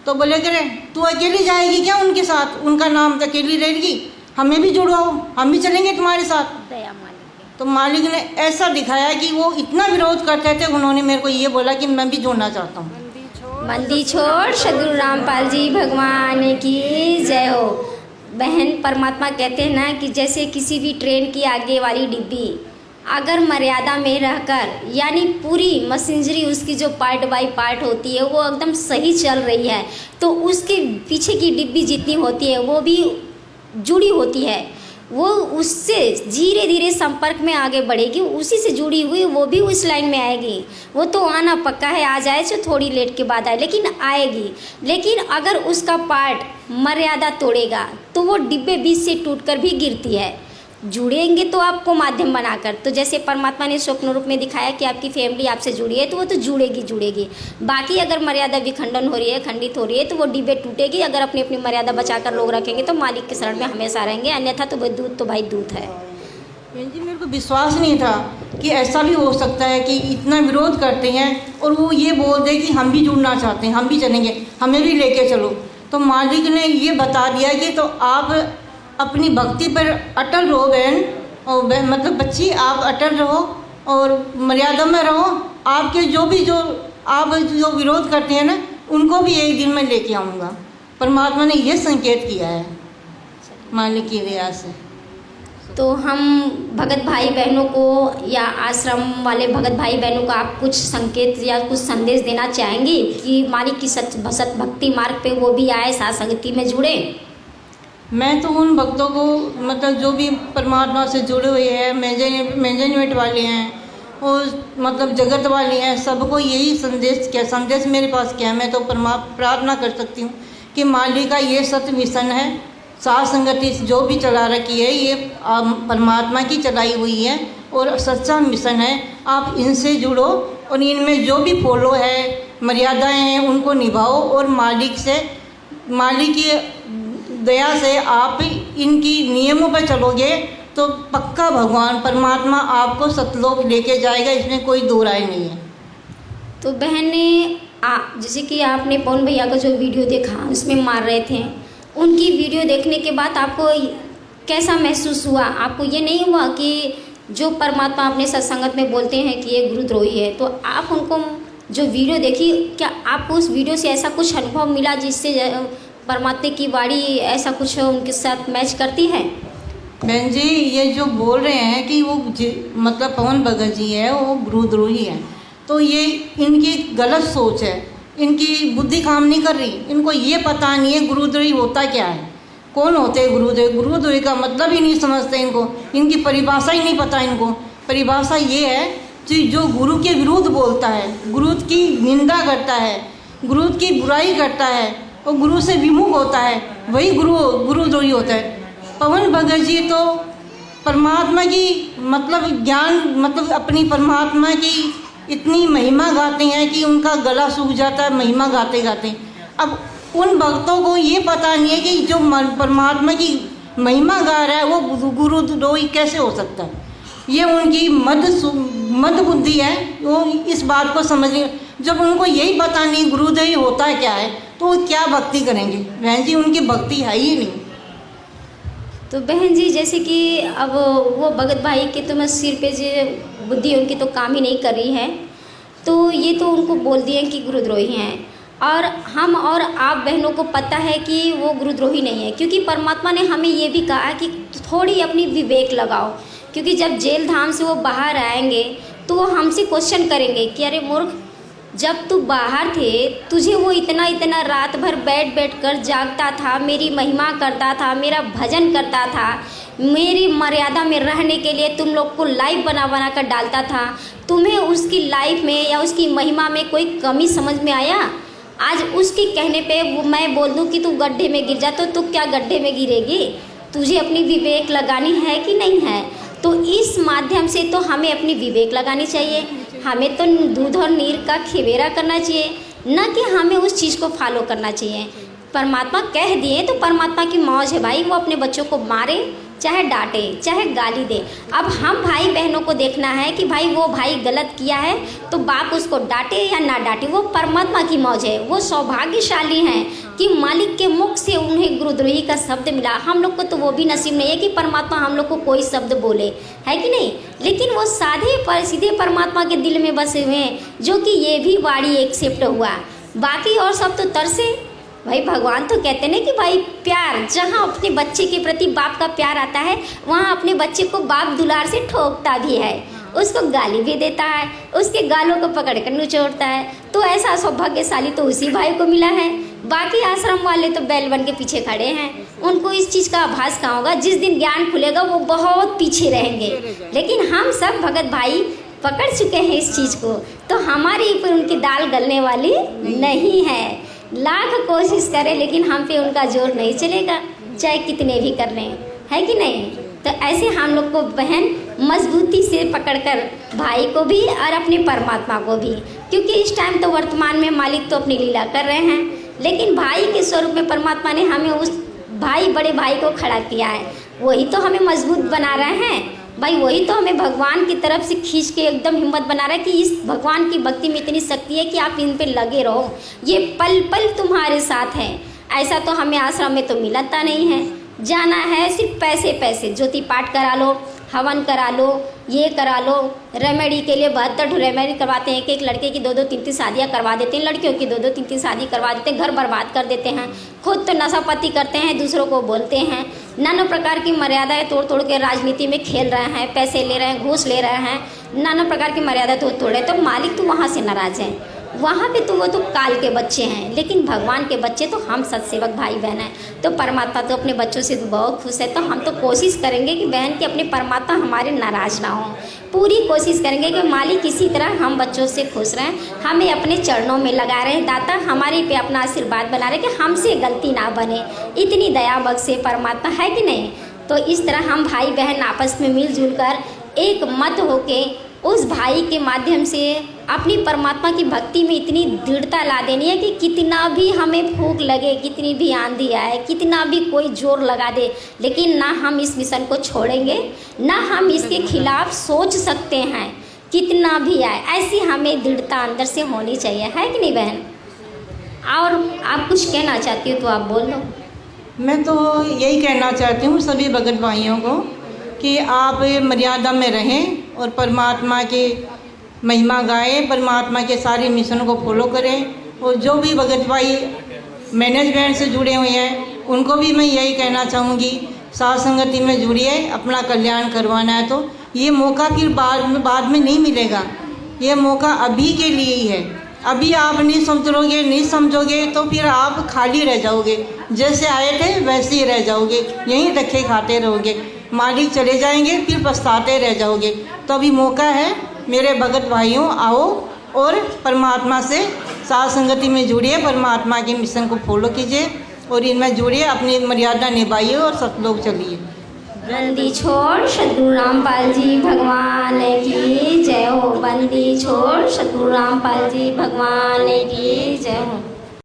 तो बोले कि तू अकेली जाएगी क्या उनके साथ, उनका नाम तो अकेली रहेगी, हमें भी जुड़वाओ, हम भी चलेंगे तुम्हारे साथ। तो मालिक ने ऐसा दिखाया कि वो इतना विरोध करते थे, उन्होंने मेरे को ये बोला कि मैं भी जुड़ना चाहता हूँ। मंदी छोड़ सदगुरु रामपाल जी भगवान की जय हो। बहन, परमात्मा कहते हैं ना कि जैसे किसी भी ट्रेन की आगे वाली डिब्बी अगर मर्यादा में रहकर, यानी पूरी मशीनरी उसकी जो पार्ट बाय पार्ट होती है वो एकदम सही चल रही है, तो उसके पीछे की डिब्बी जितनी होती है वो भी जुड़ी होती है, वो उससे धीरे धीरे संपर्क में आगे बढ़ेगी, उसी से जुड़ी हुई वो भी उस लाइन में आएगी। वो तो आना पक्का है, आ जाए तो थोड़ी लेट के बाद आए, लेकिन आएगी। लेकिन अगर उसका पार्ट मर्यादा तोड़ेगा तो वो डिब्बे बीच से टूटकर भी गिरती है। जुड़ेंगे तो आपको माध्यम बनाकर, तो जैसे परमात्मा ने स्वप्न रूप में दिखाया कि आपकी फैमिली आपसे जुड़ी है तो वो तो जुड़ेगी। बाकी अगर मर्यादा विखंडन हो रही है, खंडित हो रही है, तो वो डिब्बे टूटेगी। अगर अपनी अपनी मर्यादा बचाकर लोग रखेंगे तो मालिक के शरण में हमेशा रहेंगे, अन्यथा तो वो दूत तो भाई दूत है। बहन जी, मेरे को विश्वास नहीं था कि ऐसा भी हो सकता है कि इतना विरोध करते हैं और वो ये बोल दे कि हम भी जुड़ना चाहते हैं, हम भी चलेंगे, हमें भी लेके चलो। तो मालिक ने ये बता दिया कि तो आप अपनी भक्ति पर अटल रहो बहन, और बच्ची आप अटल रहो और मर्यादा में रहो। आपके जो आप जो विरोध करते हैं ना, उनको भी एक दिन में लेके आऊँगा। परमात्मा ने ये संकेत किया है मालिक की दया से। तो हम भगत भाई बहनों को या आश्रम वाले भगत भाई बहनों को आप कुछ संकेत या कुछ संदेश देना चाहेंगे कि मालिक की सत भक्ति मार्ग पे वो भी आए, साथ संगति में जुड़े? मैं तो उन भक्तों को जो भी परमात्मा से जुड़े हुए हैं, मैनेजमेंट वाले हैं और जगत वाले हैं, सबको यही संदेश मेरे पास क्या है, मैं तो प्रार्थना कर सकती हूँ कि मालिक का ये सत्य मिशन है, साथ संगति जो भी चला रखी है ये परमात्मा की चलाई हुई है और सच्चा मिशन है। आप इनसे जुड़ो और इनमें जो भी फॉलो है, मर्यादाएं हैं, उनको निभाओ और मालिक की दया से आप इनकी नियमों पर चलोगे तो पक्का भगवान परमात्मा आपको सतलोक लेके जाएगा, इसमें कोई दो राय नहीं है। तो बहन ने जैसे कि आपने पवन भैया का जो वीडियो देखा उसमें मार रहे थे, उनकी वीडियो देखने के बाद आपको कैसा महसूस हुआ? आपको ये नहीं हुआ कि जो परमात्मा अपने सत्संगत में बोलते हैं कि ये गुरुद्रोही है, तो आप उनको जो वीडियो देखी, क्या आपको उस वीडियो से ऐसा कुछ अनुभव मिला जिससे परमात्मा की वाणी ऐसा कुछ उनके साथ मैच करती है? बहन जी, ये जो बोल रहे हैं कि वो पवन भगत जी है वो गुरुद्रोही है, तो ये इनकी गलत सोच है, इनकी बुद्धि काम नहीं कर रही। इनको ये पता नहीं है गुरुद्रोही होता क्या है, कौन होते हैं गुरुद्रोही। गुरुद्रोही का मतलब ही नहीं समझते, इनकी परिभाषा ही नहीं पता। इनको परिभाषा ये है कि जो गुरु के विरुद्ध बोलता है, गुरु की निंदा करता है, गुरु की बुराई करता है और गुरु से विमुख होता है, वही गुरुद्रोही होता है। पवन भगत जी तो परमात्मा की ज्ञान अपनी परमात्मा की इतनी महिमा गाते हैं कि उनका गला सूख जाता है महिमा गाते गाते। अब उन भक्तों को ये पता नहीं है कि जो परमात्मा की महिमा गा रहा है वो गुरुद्रोही कैसे हो सकता है। ये उनकी मद बुद्धि है, वो इस बात को समझ। जब उनको यही पता नहीं गुरुद्रोही होता क्या है तो वो क्या भक्ति करेंगे? बहन जी, उनकी भक्ति है ही नहीं। तो बहन जी, जैसे कि अब वो भगत भाई के तो मैं सिर पे जो बुद्धि उनकी तो काम ही नहीं कर रही है, तो ये तो उनको बोल दिए कि गुरुद्रोही हैं, और हम और आप बहनों को पता है कि वो गुरुद्रोही नहीं है, क्योंकि परमात्मा ने हमें ये भी कहा कि थोड़ी अपनी विवेक लगाओ, क्योंकि जब जेल धाम से वो बाहर आएंगे तो वो हमसे क्वेश्चन करेंगे कि अरे मूर्ख, जब तू बाहर थे तुझे वो इतना रात भर बैठ कर जागता था, मेरी महिमा करता था, मेरा भजन करता था, मेरी मर्यादा में रहने के लिए तुम लोग को लाइव बना बना कर डालता था। तुम्हें उसकी लाइफ में या उसकी महिमा में कोई कमी समझ में आया? आज उसके कहने पे मैं बोल दूं कि तू गड्ढे में गिर जा तो तू क्या गड्ढे में गिरेगी? तुझे अपनी विवेक लगानी है कि नहीं है? तो इस माध्यम से तो हमें अपनी विवेक लगानी चाहिए। हमें तो दूध और नीर का खिवेरा करना चाहिए, न कि हमें उस चीज़ को फॉलो करना चाहिए। परमात्मा कह दिए तो परमात्मा की मौज है भाई, वो अपने बच्चों को मारे चाहे डांटे चाहे गाली दे। अब हम भाई बहनों को देखना है कि भाई वो भाई गलत किया है तो बाप उसको डांटे या ना डांटे, वो परमात्मा की मौज है। वो सौभाग्यशाली हैं कि मालिक के मुख से उन्हें गुरुद्रोही का शब्द मिला। हम लोग को तो वो भी नसीब नहीं है कि परमात्मा हम लोग को कोई शब्द बोले, है कि नहीं? लेकिन वो सीधे परमात्मा के दिल में बसे हुए हैं, जो कि ये भी वाणी एक्सेप्ट हुआ। बाकी और सब तो तरसे भाई। भगवान तो कहते हैं कि भाई प्यार, जहाँ अपने बच्चे के प्रति बाप का प्यार आता है वहाँ अपने बच्चे को बाप दुलार से ठोकता भी है, उसको गाली भी देता है, उसके गालों को पकड़ कर निचोड़ता है। तो ऐसा सौभाग्यशाली तो उसी भाई को मिला है। बाकी आश्रम वाले तो बैल बन के पीछे खड़े हैं, उनको इस चीज़ का आभास कहाँ होगा? जिस दिन ज्ञान खुलेगा वो बहुत पीछे रहेंगे। लेकिन हम सब भगत भाई पकड़ चुके हैं इस चीज़ को, तो हमारे ऊपर उनकी दाल गलने वाली नहीं है। लाख कोशिश करें लेकिन हम पे उनका जोर नहीं चलेगा, चाहे कितने भी कर लें, है कि नहीं? तो ऐसे हम लोग को बहन मजबूती से पकड़कर भाई को भी और अपने परमात्मा को भी, क्योंकि इस टाइम तो वर्तमान में मालिक तो अपनी लीला कर रहे हैं, लेकिन भाई के स्वरूप में परमात्मा ने हमें उस भाई बड़े भाई को खड़ा किया है। वही तो हमें मजबूत बना रहे हैं भाई, वही तो हमें भगवान की तरफ से खींच के एकदम हिम्मत बना रहा है कि इस भगवान की भक्ति में इतनी शक्ति है कि आप इन पे लगे रहो, ये पल पल तुम्हारे साथ है। ऐसा तो हमें आश्रम में तो मिलता नहीं है। जाना है सिर्फ पैसे पैसे, ज्योति पाठ करा लो, हवन करा लो, ये करा लो। रेमेडी के लिए 72 रेमेडी करवाते हैं। एक लड़के की 2-2 3-3 शादियाँ करवा देते हैं, लड़कियों की 2-2 3-3 शादी करवा देते हैं, घर बर्बाद कर देते हैं। खुद तो नशापत्ती करते हैं, दूसरों को बोलते हैं, नाना प्रकार की मर्यादाएं तोड़ तोड़ के राजनीति में खेल रहे हैं, पैसे ले रहे हैं, घूस ले रहे हैं, नाना प्रकार की मर्यादा तोड़े। तो मालिक तो वहाँ से नाराज है, वहाँ पे तो वो तो काल के बच्चे हैं, लेकिन भगवान के बच्चे तो हम सत्सेवक भाई बहन हैं। तो परमात्मा तो अपने बच्चों से बहुत खुश है। तो हम तो कोशिश करेंगे कि बहन के अपने परमात्मा हमारे नाराज ना हो। पूरी कोशिश करेंगे कि मालिक किसी तरह हम बच्चों से खुश रहें, हमें अपने चरणों में लगा रहे। दाता हमारे पे अपना आशीर्वाद बना रहे कि हमसे गलती ना बने, इतनी दया बख्शे परमात्मा, है कि नहीं? तो इस तरह हम भाई बहन आपस में मिलजुल कर एक मत होके उस भाई के माध्यम से अपनी परमात्मा की भक्ति में इतनी दृढ़ता ला देनी है कि कितना भी हमें भूख लगे, कितनी भी आंधी आए, कितना भी कोई जोर लगा दे, लेकिन ना हम इस मिशन को छोड़ेंगे, ना हम इसके खिलाफ सोच सकते हैं। कितना भी आए, ऐसी हमें दृढ़ता अंदर से होनी चाहिए, है कि नहीं बहन? और आप कुछ कहना चाहती हो तो आप बोल दो। मैं तो यही कहना चाहती हूँ सभी भगत भाइयों को कि आप मर्यादा में रहें और परमात्मा की महिमा गाएं, परमात्मा के सारे मिशन को फॉलो करें। और जो भी भगत भाई मैनेजमेंट से जुड़े हुए हैं उनको भी मैं यही कहना चाहूँगी, साथ संगति में जुड़िए, अपना कल्याण करवाना है तो ये मौका फिर बाद में नहीं मिलेगा, ये मौका अभी के लिए ही है। अभी आप नहीं समझोगे, नहीं समझोगे तो फिर आप खाली रह जाओगे, जैसे आए थे वैसे ही रह जाओगे, यहीं धक्के खाते रहोगे, मालिक चले जाएंगे फिर पछताते रह जाओगे। तो अभी मौका है मेरे भगत भाइयों, आओ और परमात्मा से साथ संगति में जुड़िए, परमात्मा के मिशन को फॉलो कीजिए और इनमें जुड़िए, अपनी मर्यादा निभाइए और सतलोक चलिए। बंदी छोड़ सतगुरु रामपाल जी भगवान की जय हो। बंदी छोड़ सतगुरु रामपाल जी भगवान की जय हो।